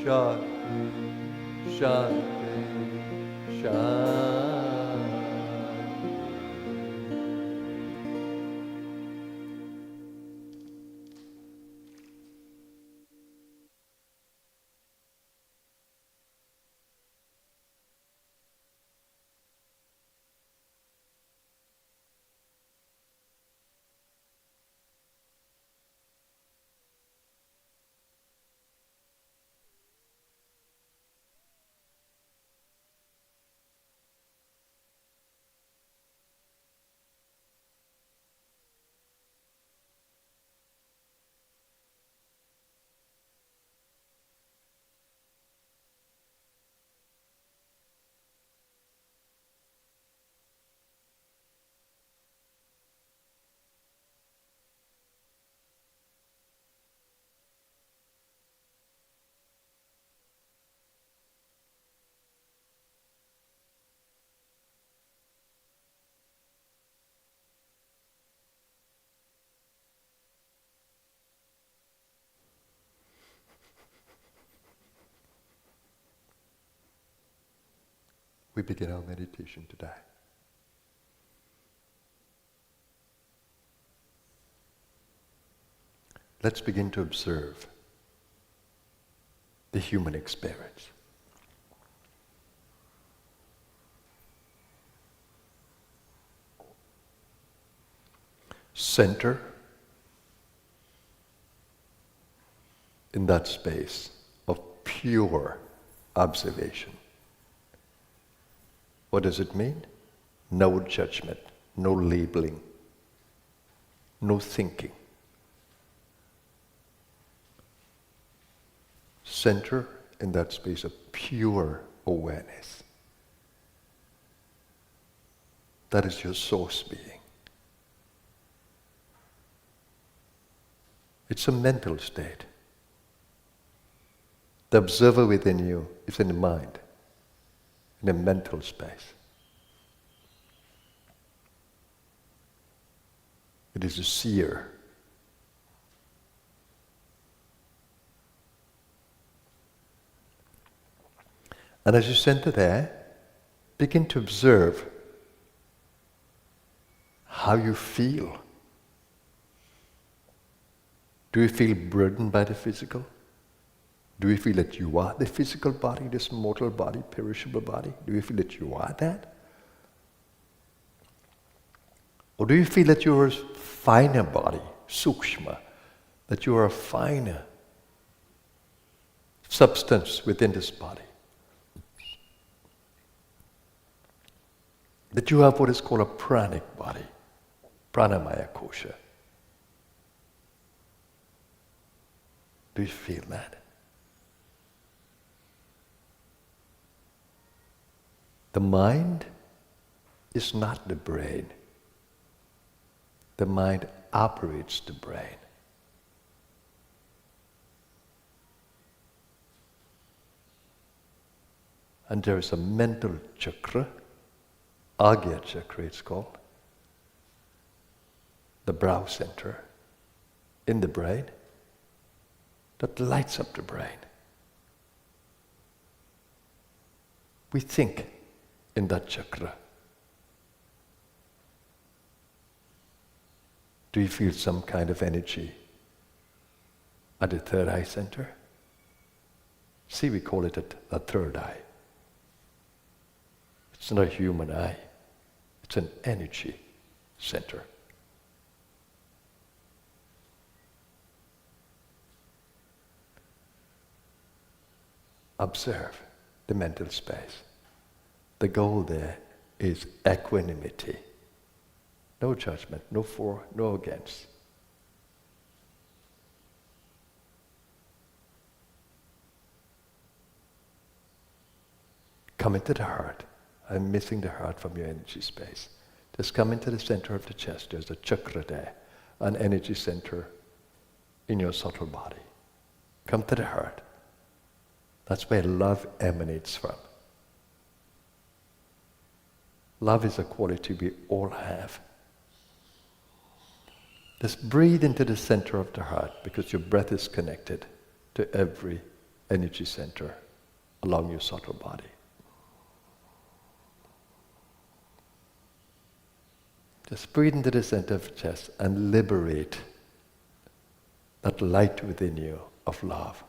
S1: Shanti, Shanti, Shanti. We begin our meditation today. Let's begin to observe the human experience. Center in that space of pure observation. What does it mean? No judgment, no labeling, no thinking. Center in that space of pure awareness. That is your source being. It's a mental state. The observer within you is in the mind, in a mental space. It is a seer. And as you center there, begin to observe how you feel. Do you feel burdened by the physical? Do you feel that you are the physical body, this mortal body, perishable body? Do you feel that you are that? Or do you feel that you are a finer body, sukshma, that you are a finer substance within this body? That you have what is called a pranic body, pranamaya kosha. Do you feel that? The mind is not the brain. The mind operates the brain. And there is a mental chakra, Agya chakra it's called, the brow center in the brain, that lights up the brain. We think in that chakra. Do you feel some kind of energy at the third eye center? See, we call it a third eye. It's not a human eye. It's an energy center. Observe the mental space. The goal there is equanimity. No judgment, no for, no against. Come into the heart. I'm missing the heart from your energy space. Just come into the center of the chest. There's a chakra there, an energy center in your subtle body. Come to the heart. That's where love emanates from. Love is a quality we all have. Just breathe into the center of the heart, because your breath is connected to every energy center along your subtle body. Just breathe into the center of the chest and liberate that light within you of love.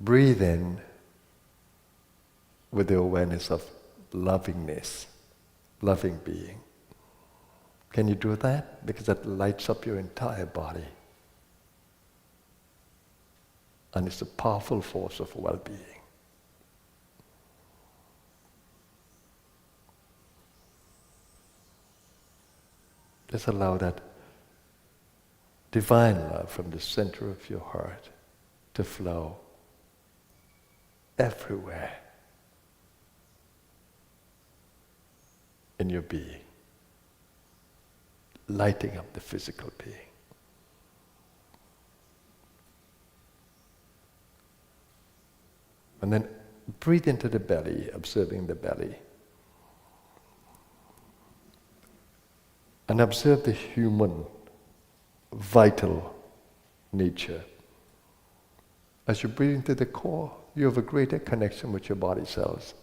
S1: Breathe in with the awareness of lovingness, loving being. Can you do that? Because that lights up your entire body. And it's a powerful force of well-being. Just allow that divine love from the center of your heart to flow everywhere in your being, lighting up the physical being. And then breathe into the belly, observing the belly. And observe the human, vital nature. As you breathe into the core, you have a greater connection with your body cells.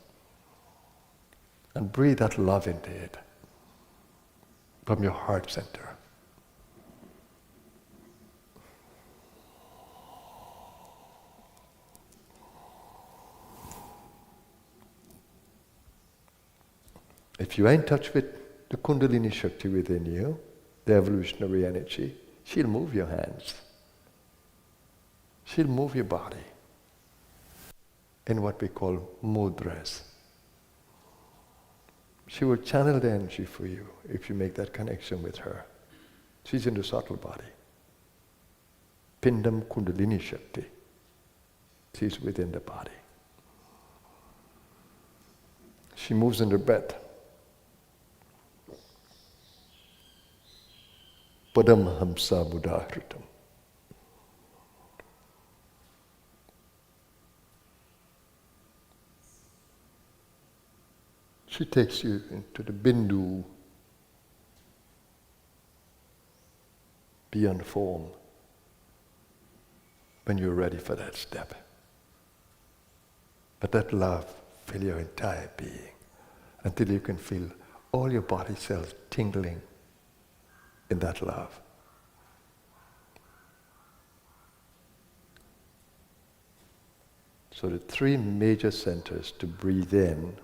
S1: And breathe that love into it from your heart center. If you are in touch with the Kundalini Shakti within you, the evolutionary energy, she'll move your hands. She'll move your body in what we call mudras. She will channel the energy for you if you make that connection with her. She's in the subtle body. Pindam Kundalini Shakti. She's within the body. She moves in the breath. Padamhamsa Buddhahritam. She takes you into the bindu, beyond form, when you're ready for that step. But that love fill your entire being until you can feel all your body cells tingling in that love. So the three major centers to breathe in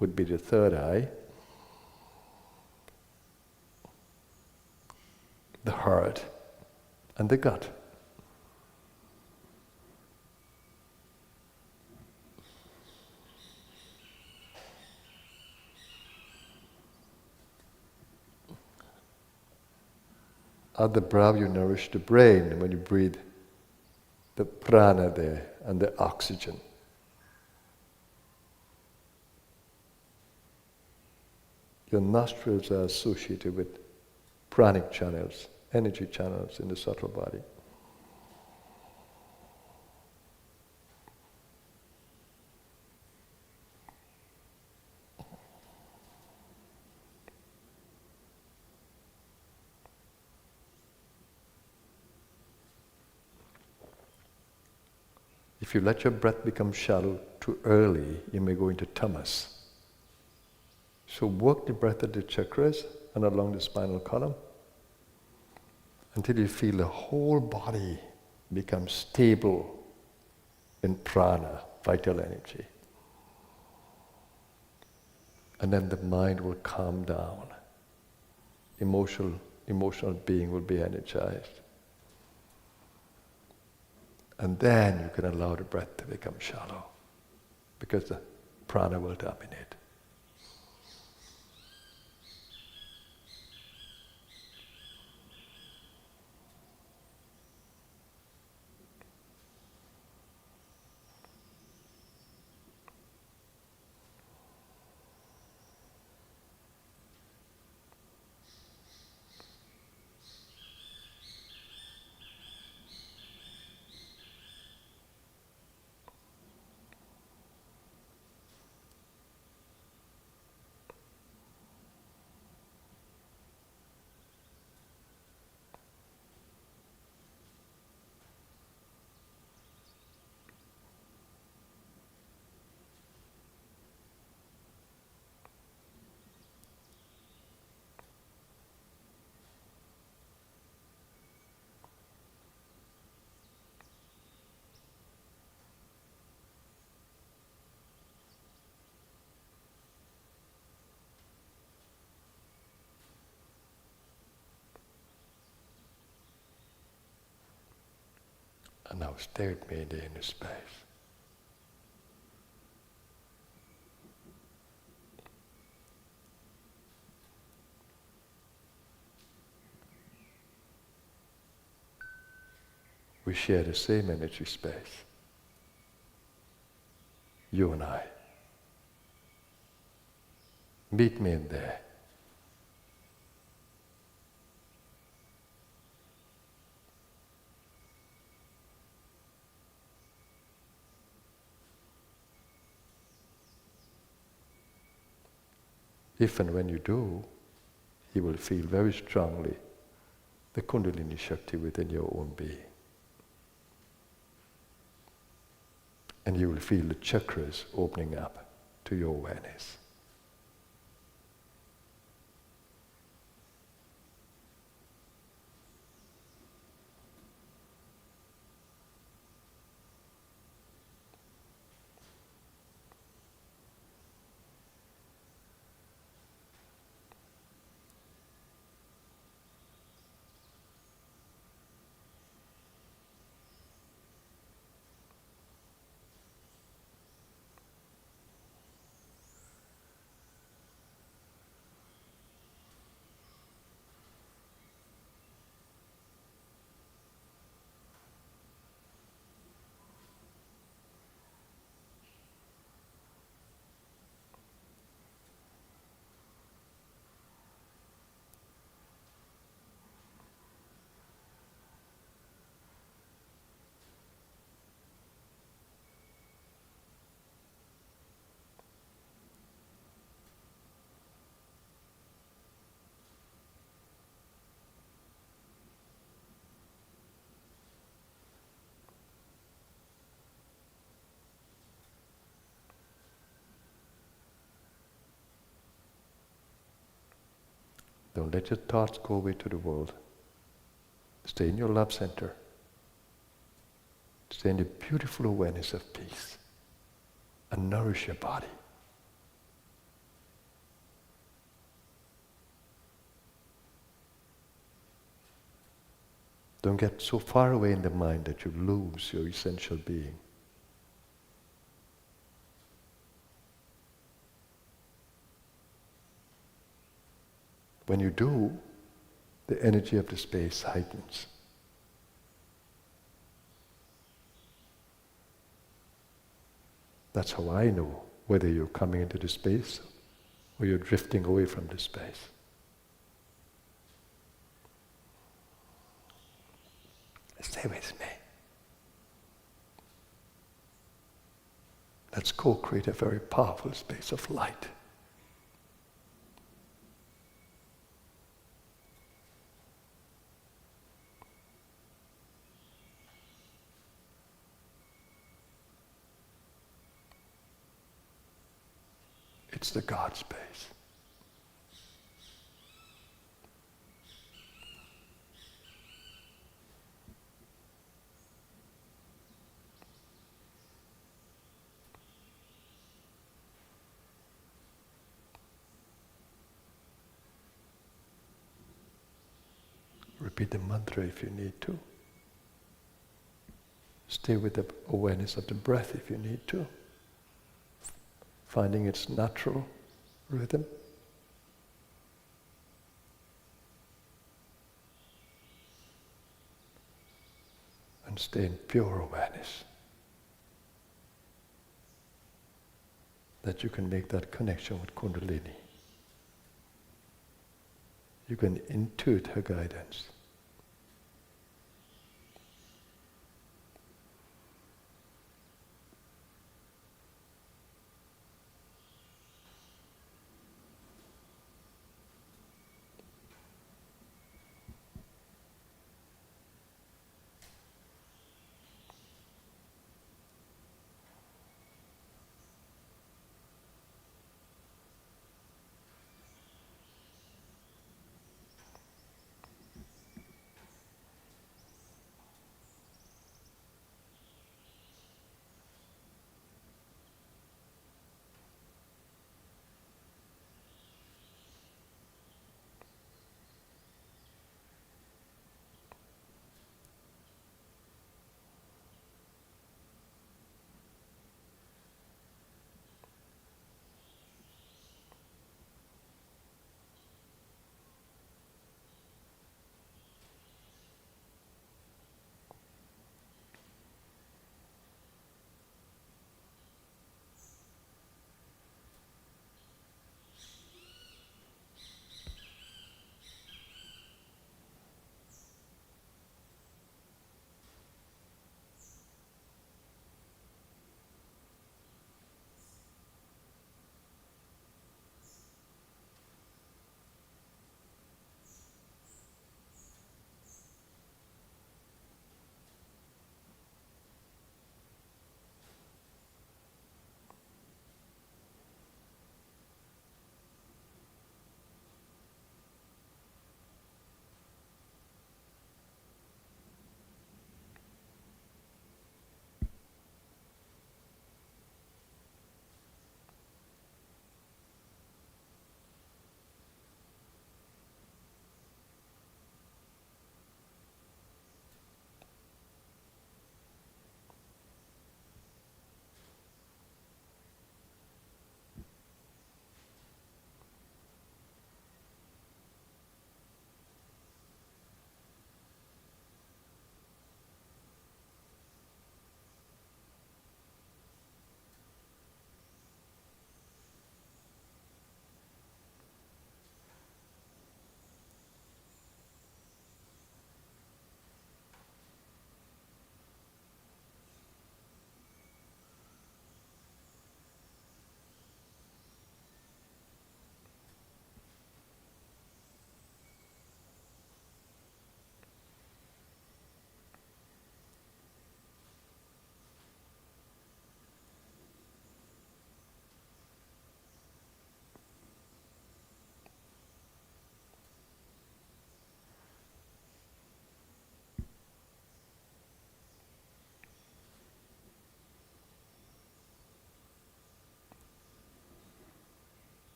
S1: would be the third eye, the heart, and the gut. At the brow you nourish the brain when you breathe the prana there and the oxygen. Your nostrils are associated with pranic channels, energy channels in the subtle body. If you let your breath become shallow too early, you may go into tamas. So work the breath at the chakras and along the spinal column until you feel the whole body become stable in prana, vital energy. And then the mind will calm down. Emotional being will be energized. And then you can allow the breath to become shallow, because the prana will dominate. And now stay with me in the inner space. We share the same energy space. You and I. Meet me in there. If and when you do, you will feel very strongly the Kundalini Shakti within your own being. And you will feel the chakras opening up to your awareness. Don't let your thoughts go away to the world. Stay in your love center. Stay in the beautiful awareness of peace. And nourish your body. Don't get so far away in the mind that you lose your essential being. When you do, the energy of the space heightens. That's how I know whether you're coming into the space or you're drifting away from the space. Stay with me. Let's co-create a very powerful space of light. It's the God space. Repeat the mantra if you need to. Stay with the awareness of the breath if you need to. Finding its natural rhythm. And stay in pure awareness. That you can make that connection with Kundalini. You can intuit her guidance.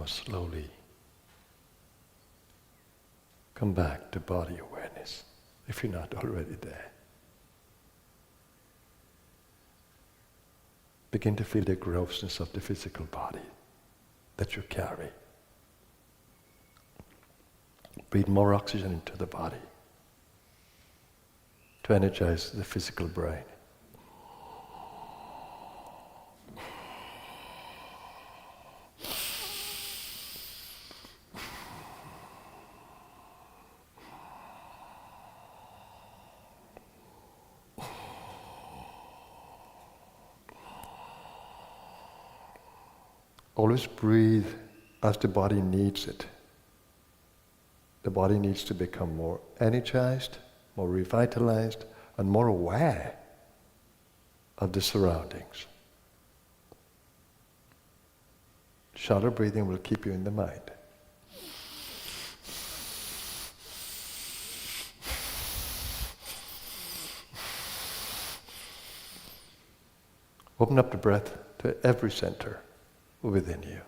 S1: Now slowly come back to body awareness, if you're not already there. Begin to feel the grossness of the physical body that you carry. Breathe more oxygen into the body to energize the physical brain. Always breathe as the body needs it. The body needs to become more energized, more revitalized, and more aware of the surroundings. Shallow breathing will keep you in the mind. Open up the breath to every center within you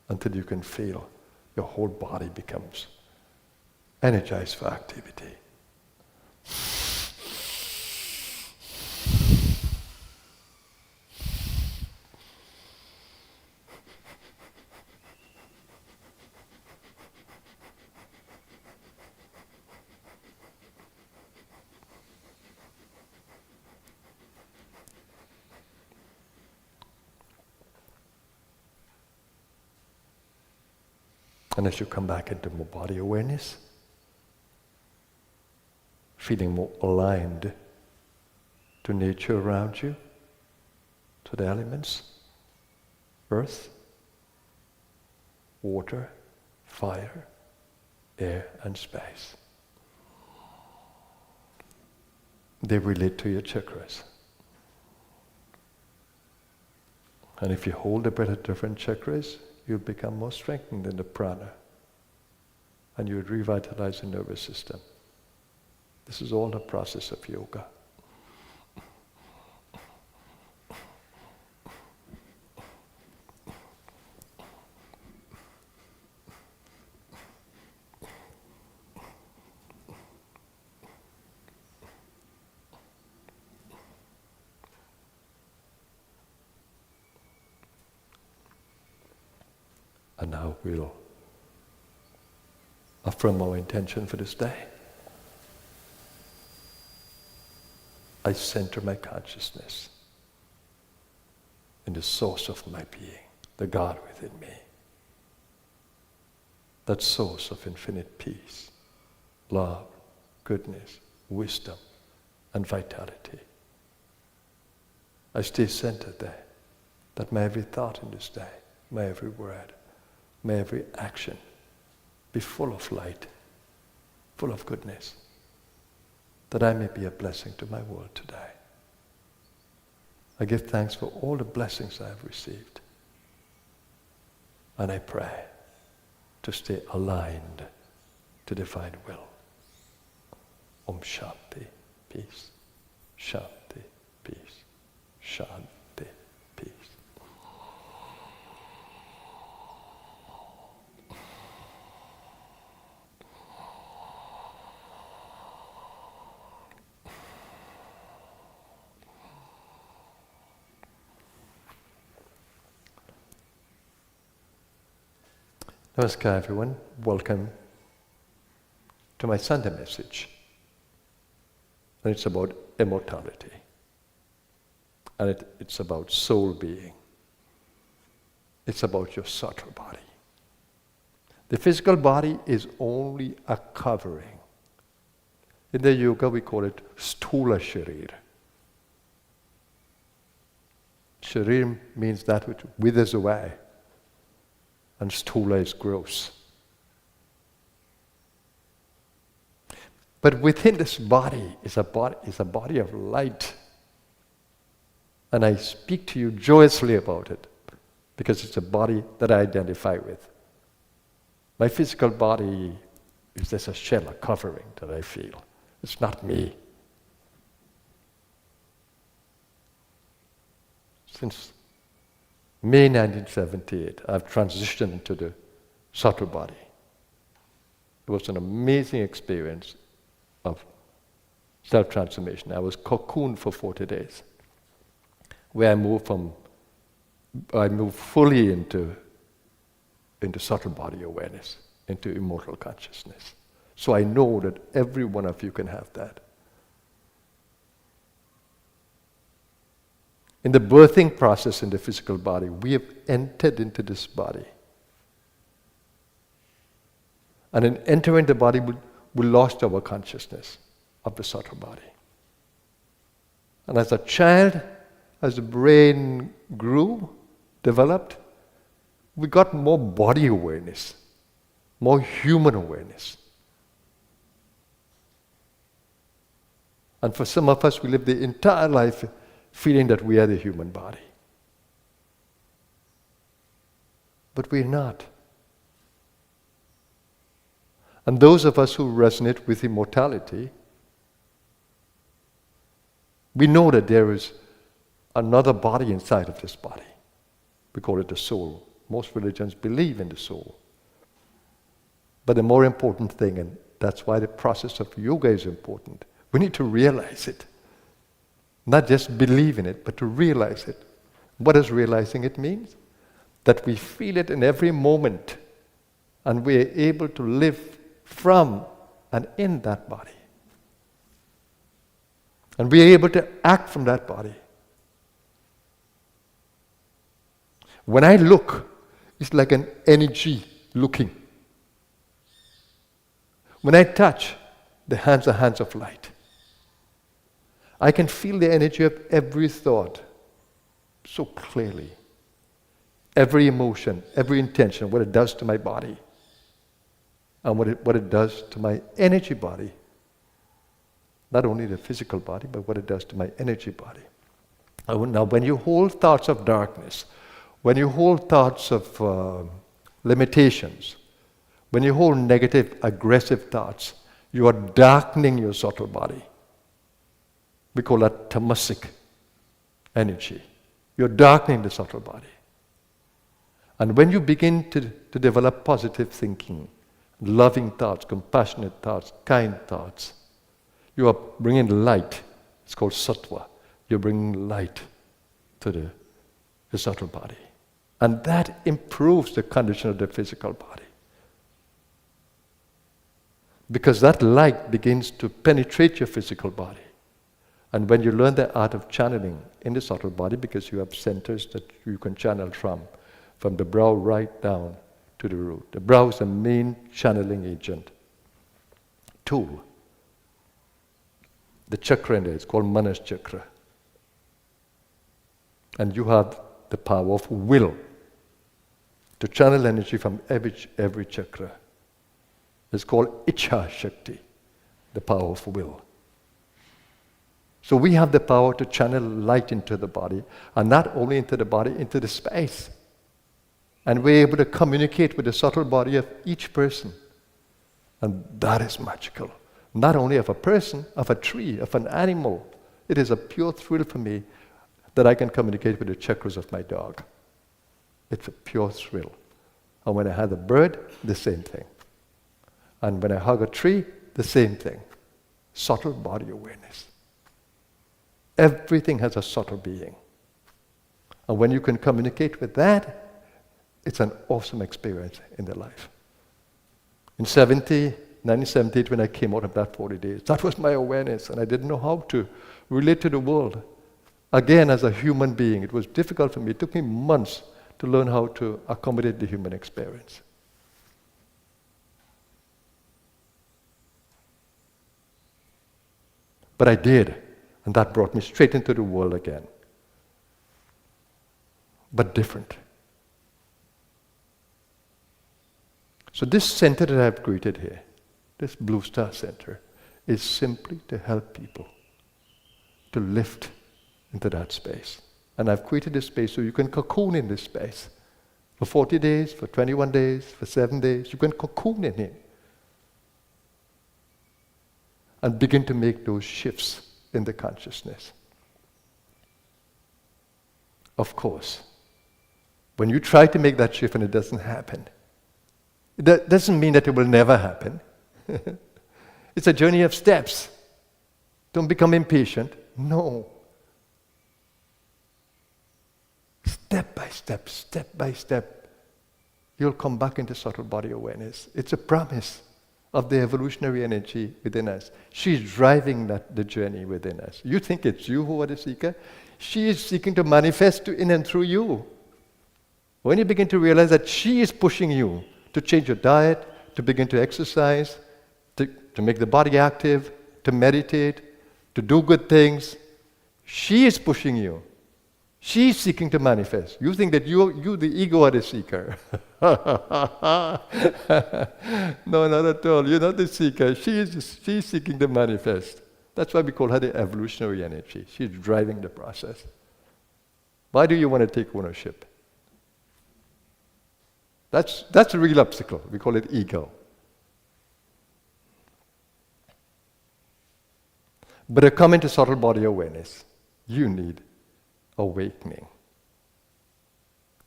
S1: until you can feel your whole body becomes energized for activity. And as you come back into more body awareness, feeling more aligned to nature around you, to the elements, earth, water, fire, air, and space. They relate to your chakras. And if you hold the breath at different chakras, you'll become more strengthened in the prana, and you would revitalize the nervous system. This is all the process of yoga. And now we'll affirm our intention for this day. I center my consciousness in the source of my being, the God within me. That source of infinite peace, love, goodness, wisdom, and vitality. I stay centered there, that my every thought in this day, my every word, my every action be full of light, full of goodness, that I may be a blessing to my world today. I give thanks for all the blessings I have received. And I pray to stay aligned to divine will. Om Shanti, peace. Shanti, peace. Shanti, peace. Namaskar everyone, welcome to my Sunday message. And it's about immortality. And it's about soul being. It's about your subtle body. The physical body is only a covering. In the yoga we call it stula sharir. Sharir means that which withers away. And stula is gross. But within this body is a body of light. And I speak to you joyously about it, because it's a body that I identify with. My physical body is just a shell, a covering that I feel. It's not me. May 1978, I've transitioned into the subtle body. It was an amazing experience of self-transformation. I was cocooned for 40 days, where I moved fully into subtle body awareness, into immortal consciousness. So I know that every one of you can have that. In the birthing process in the physical body, we have entered into this body. And in entering the body, we lost our consciousness of the subtle body. And as a child, as the brain grew, developed, we got more body awareness, more human awareness. And for some of us, we live the entire life feeling that we are the human body. But we're not. And those of us who resonate with immortality, we know that there is another body inside of this body. We call it the soul. Most religions believe in the soul. But the more important thing, and that's why the process of yoga is important, we need to realize it. Not just believe in it, but to realize it. What does realizing it mean? That we feel it in every moment, and we are able to live from and in that body. And we are able to act from that body. When I look, it's like an energy looking. When I touch, the hands are hands of light. I can feel the energy of every thought so clearly. Every emotion, every intention, what it does to my body, and what it does to my energy body. Not only the physical body, but what it does to my energy body. Now, when you hold thoughts of darkness, when you hold thoughts of limitations, when you hold negative, aggressive thoughts, you are darkening your subtle body. We call that tamasic energy. You're darkening the subtle body. And when you begin to develop positive thinking, loving thoughts, compassionate thoughts, kind thoughts, you are bringing light. It's called sattva. You're bringing light to the subtle body. And that improves the condition of the physical body. Because that light begins to penetrate your physical body. And when you learn the art of channeling in the subtle body, because you have centers that you can channel from the brow right down to the root. The brow is the main channeling agent, tool. The chakra in there, it's called Manas chakra. And you have the power of will to channel energy from every chakra. It's called Ichha Shakti, the power of will. So we have the power to channel light into the body, and not only into the body, into the space. And we're able to communicate with the subtle body of each person. And that is magical. Not only of a person, of a tree, of an animal. It is a pure thrill for me that I can communicate with the chakras of my dog. It's a pure thrill. And when I hug a bird, the same thing. And when I hug a tree, the same thing. Subtle body awareness. Everything has a subtle being. And when you can communicate with that, it's an awesome experience in their life. In 1978, when I came out of that 40 days, that was my awareness, and I didn't know how to relate to the world. Again, as a human being, it was difficult for me. It took me months to learn how to accommodate the human experience. But I did. And that brought me straight into the world again. But different. So this center that I've created here, this Blue Star Center, is simply to help people to lift into that space. And I've created this space so you can cocoon in this space. For 40 days, for 21 days, for 7 days, you can cocoon in it. And begin to make those shifts in the consciousness. Of course, When you try to make that shift and it doesn't happen, that doesn't mean that it will never happen. It's a journey of steps. Don't become impatient. No. Step by step, you'll come back into subtle body awareness. It's a promise of the evolutionary energy within us. She's driving the journey within us. You think it's you who are the seeker? She is seeking to manifest in and through you. When you begin to realize that she is pushing you to change your diet, to begin to exercise, to make the body active, to meditate, to do good things, she is pushing you. She's seeking to manifest. You think that you the ego, are the seeker. No, not at all. You're not the seeker. She's seeking to manifest. That's why we call her the evolutionary energy. She's driving the process. Why do you want to take ownership? That's a real obstacle. We call it ego. But to come into subtle body awareness, you need awakening.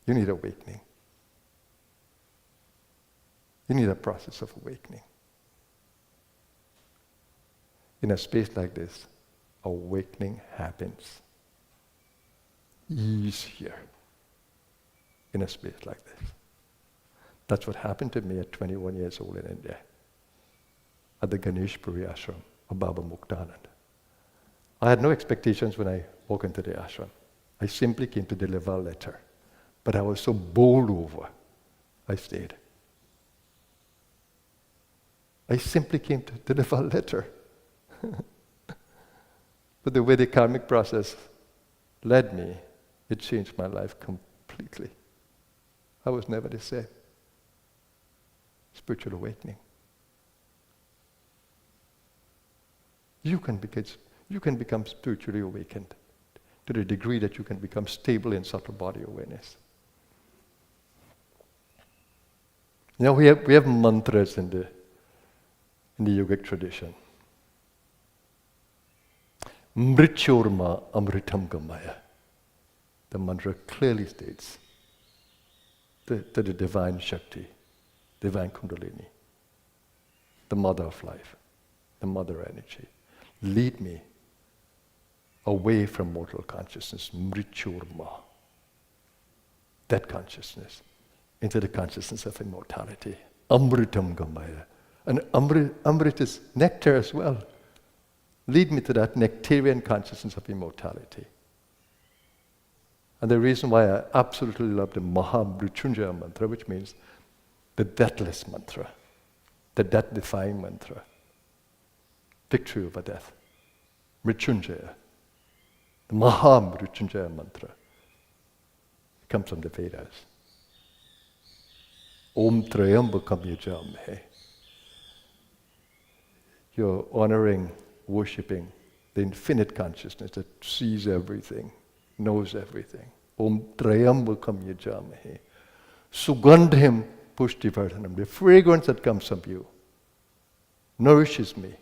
S1: You need awakening. You need a process of awakening. In a space like this, awakening happens easier in a space like this. That's what happened to me at 21 years old in India, at the Ganesh Puri ashram of Baba Muktanand. I had no expectations when I walked into the ashram. I simply came to deliver a letter. But I was so bowled over, I stayed. I simply came to deliver a letter. But the way the karmic process led me, it changed my life completely. I was never the same. Spiritual awakening. You can become spiritually awakened to the degree that you can become stable in subtle body awareness. You know, we have mantras in the yogic tradition. Mrityorma amritam gamaya. The mantra clearly states that the divine Shakti, divine Kundalini, the mother of life, the mother energy, lead me away from mortal consciousness, mrityurma, that consciousness, into the consciousness of immortality. Amritam gamaya. And Amrit is nectar as well. Lead me to that nectarian consciousness of immortality. And the reason why I absolutely love the Mahamrityunjaya mantra, which means the deathless mantra, the death-defying mantra, victory over death, Mrityunjaya, the Mahamrityunjaya mantra, comes from the Vedas. Om Trayambakam Yajamhe. You're honoring, worshipping the infinite consciousness that sees everything, knows everything. Om Trayambakam Yajamhe. Sugandhim Pushtivardhanam. The fragrance that comes from you nourishes me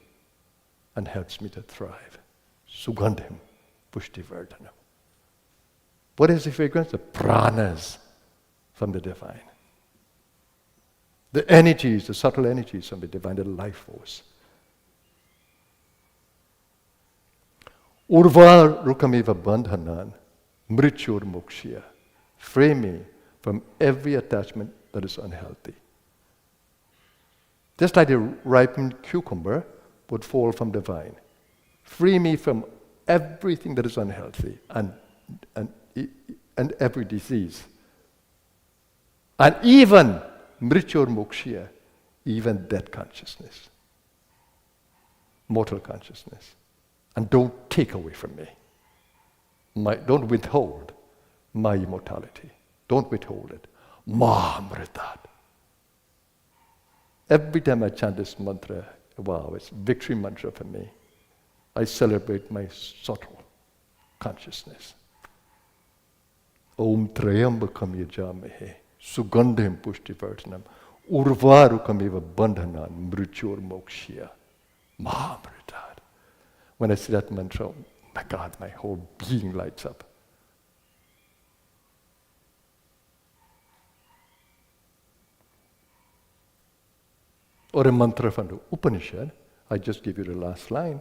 S1: and helps me to thrive. Sugandhim Pushtivardhanam. What is the fragrance? The pranas from the divine. The energies, the subtle energies from the divine, the life force. Urvar rukamiva bandhanan mrityur mokshya. Free me from every attachment that is unhealthy. Just like the ripened cucumber would fall from the vine. Free me from everything that is unhealthy and every disease. And even mrityur mokshya, even death consciousness, mortal consciousness. And don't take away from me. Don't withhold my immortality. Don't withhold it. Mahamritat. Every time I chant this mantra, wow, it's victory mantra for me. I celebrate my subtle consciousness. Om Trayambakam Yajamahe, Sugandhim Pushtivardhanam, Urvarukamiva Bandhanan, Mrityur Mokshya, Mahamritat. When I say that mantra, oh my God, my whole being lights up. or a mantra from the Upanishad. I just give you the last line.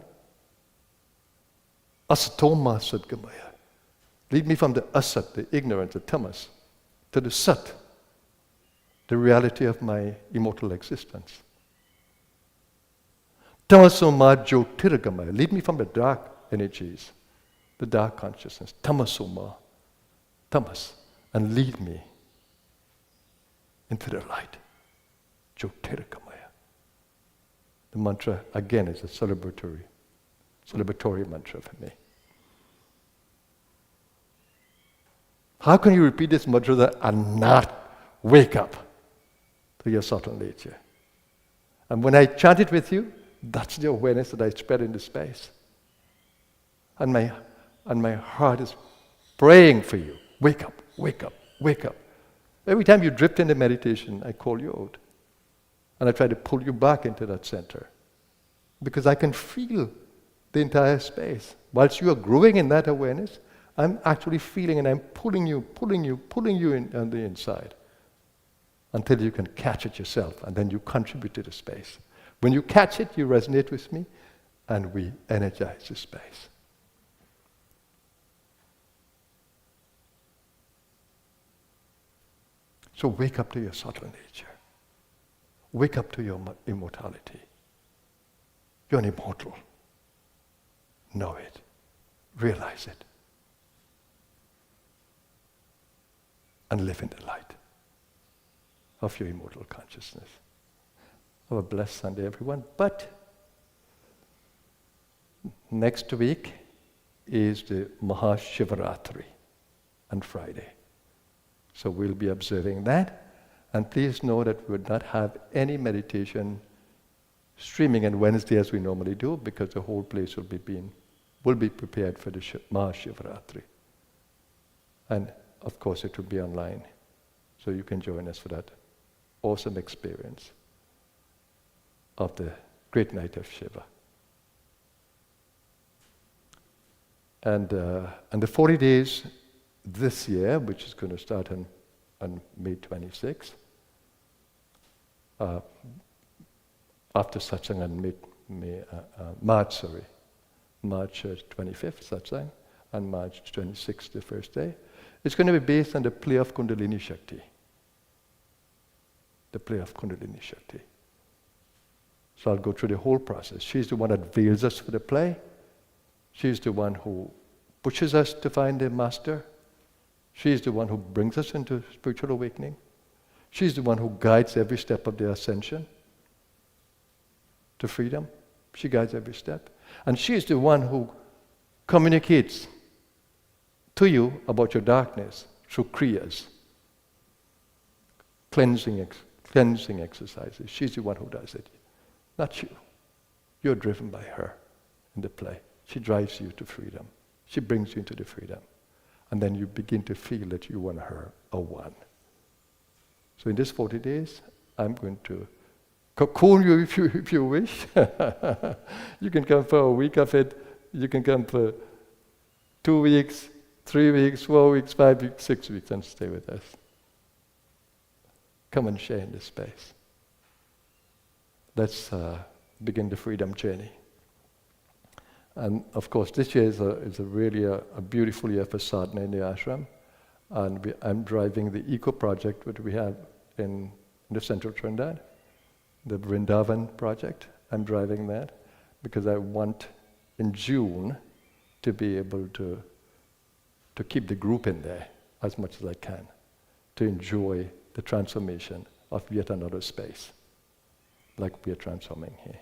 S1: Asatoma Sadgamaya. Lead me from the asat, the ignorance, the tamas, to the sat, the reality of my immortal existence. Tamasoma Jyotirgamaya. Lead me from the dark energies, the dark consciousness. Tamasoma, tamas, and lead me into the light. Jyotirgamaya. The mantra, again, is a celebratory mantra for me. How can you repeat this mantra and not wake up to your subtle nature? And when I chant it with you, that's the awareness that I spread into space. And my heart is praying for you. Wake up, wake up, wake up. Every time you drift into meditation, I call you out. And I try to pull you back into that center. Because I can feel the entire space. Whilst you are growing in that awareness, I'm actually feeling and I'm pulling you in on the inside. Until you can catch it yourself, and then you contribute to the space. When you catch it, you resonate with me, and we energize the space. So wake up to your subtle nature. Wake up to your immortality. You're an immortal. Know it. Realize it. And live in the light of your immortal consciousness. Have a blessed Sunday, everyone. But next week is the Mahashivaratri on Friday. So we'll be observing that. And please know that we will not have any meditation streaming on Wednesday as we normally do, because the whole place will be prepared for the Mahashivaratri. And of course it will be online. So you can join us for that awesome experience of the great night of Shiva. And the 40 days this year, which is going to start on May 26th, after satsang on March 25th satsang, and March 26th, the first day, it's going to be based on the play of Kundalini Shakti. The play of Kundalini Shakti. So I'll go through the whole process. She's the one that veils us for the play. She's the one who pushes us to find the master. She's the one who brings us into spiritual awakening. She's the one who guides every step of the ascension to freedom. She guides every step. And she's the one who communicates to you about your darkness through kriyas, cleansing exercises. She's the one who does it, not you. You're driven by her in the play. She drives you to freedom. She brings you into the freedom. And then you begin to feel that you and her are one. So in these 40 days, I'm going to cocoon you if you wish. You can come for a week of it. You can come for 2 weeks, 3 weeks, 4 weeks, 5 weeks, 6 weeks, and stay with us. Come and share in this space. Let's begin the freedom journey. And of course, this year is a really beautiful year for sadhana in the ashram. And I'm driving the eco project that we have in the central Trinidad, the Vrindavan project. I'm driving that because I want in June to be able to keep the group in there as much as I can, to enjoy the transformation of yet another space, like we are transforming here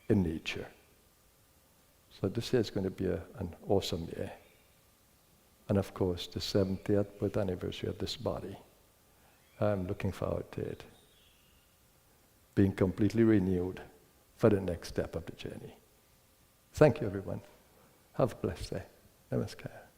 S1: in nature. So this year is going to be an awesome year. And of course, the 70th birth anniversary of this body. I'm looking forward to it. Being completely renewed for the next step of the journey. Thank you, everyone. Have a blessed day. Namaskar.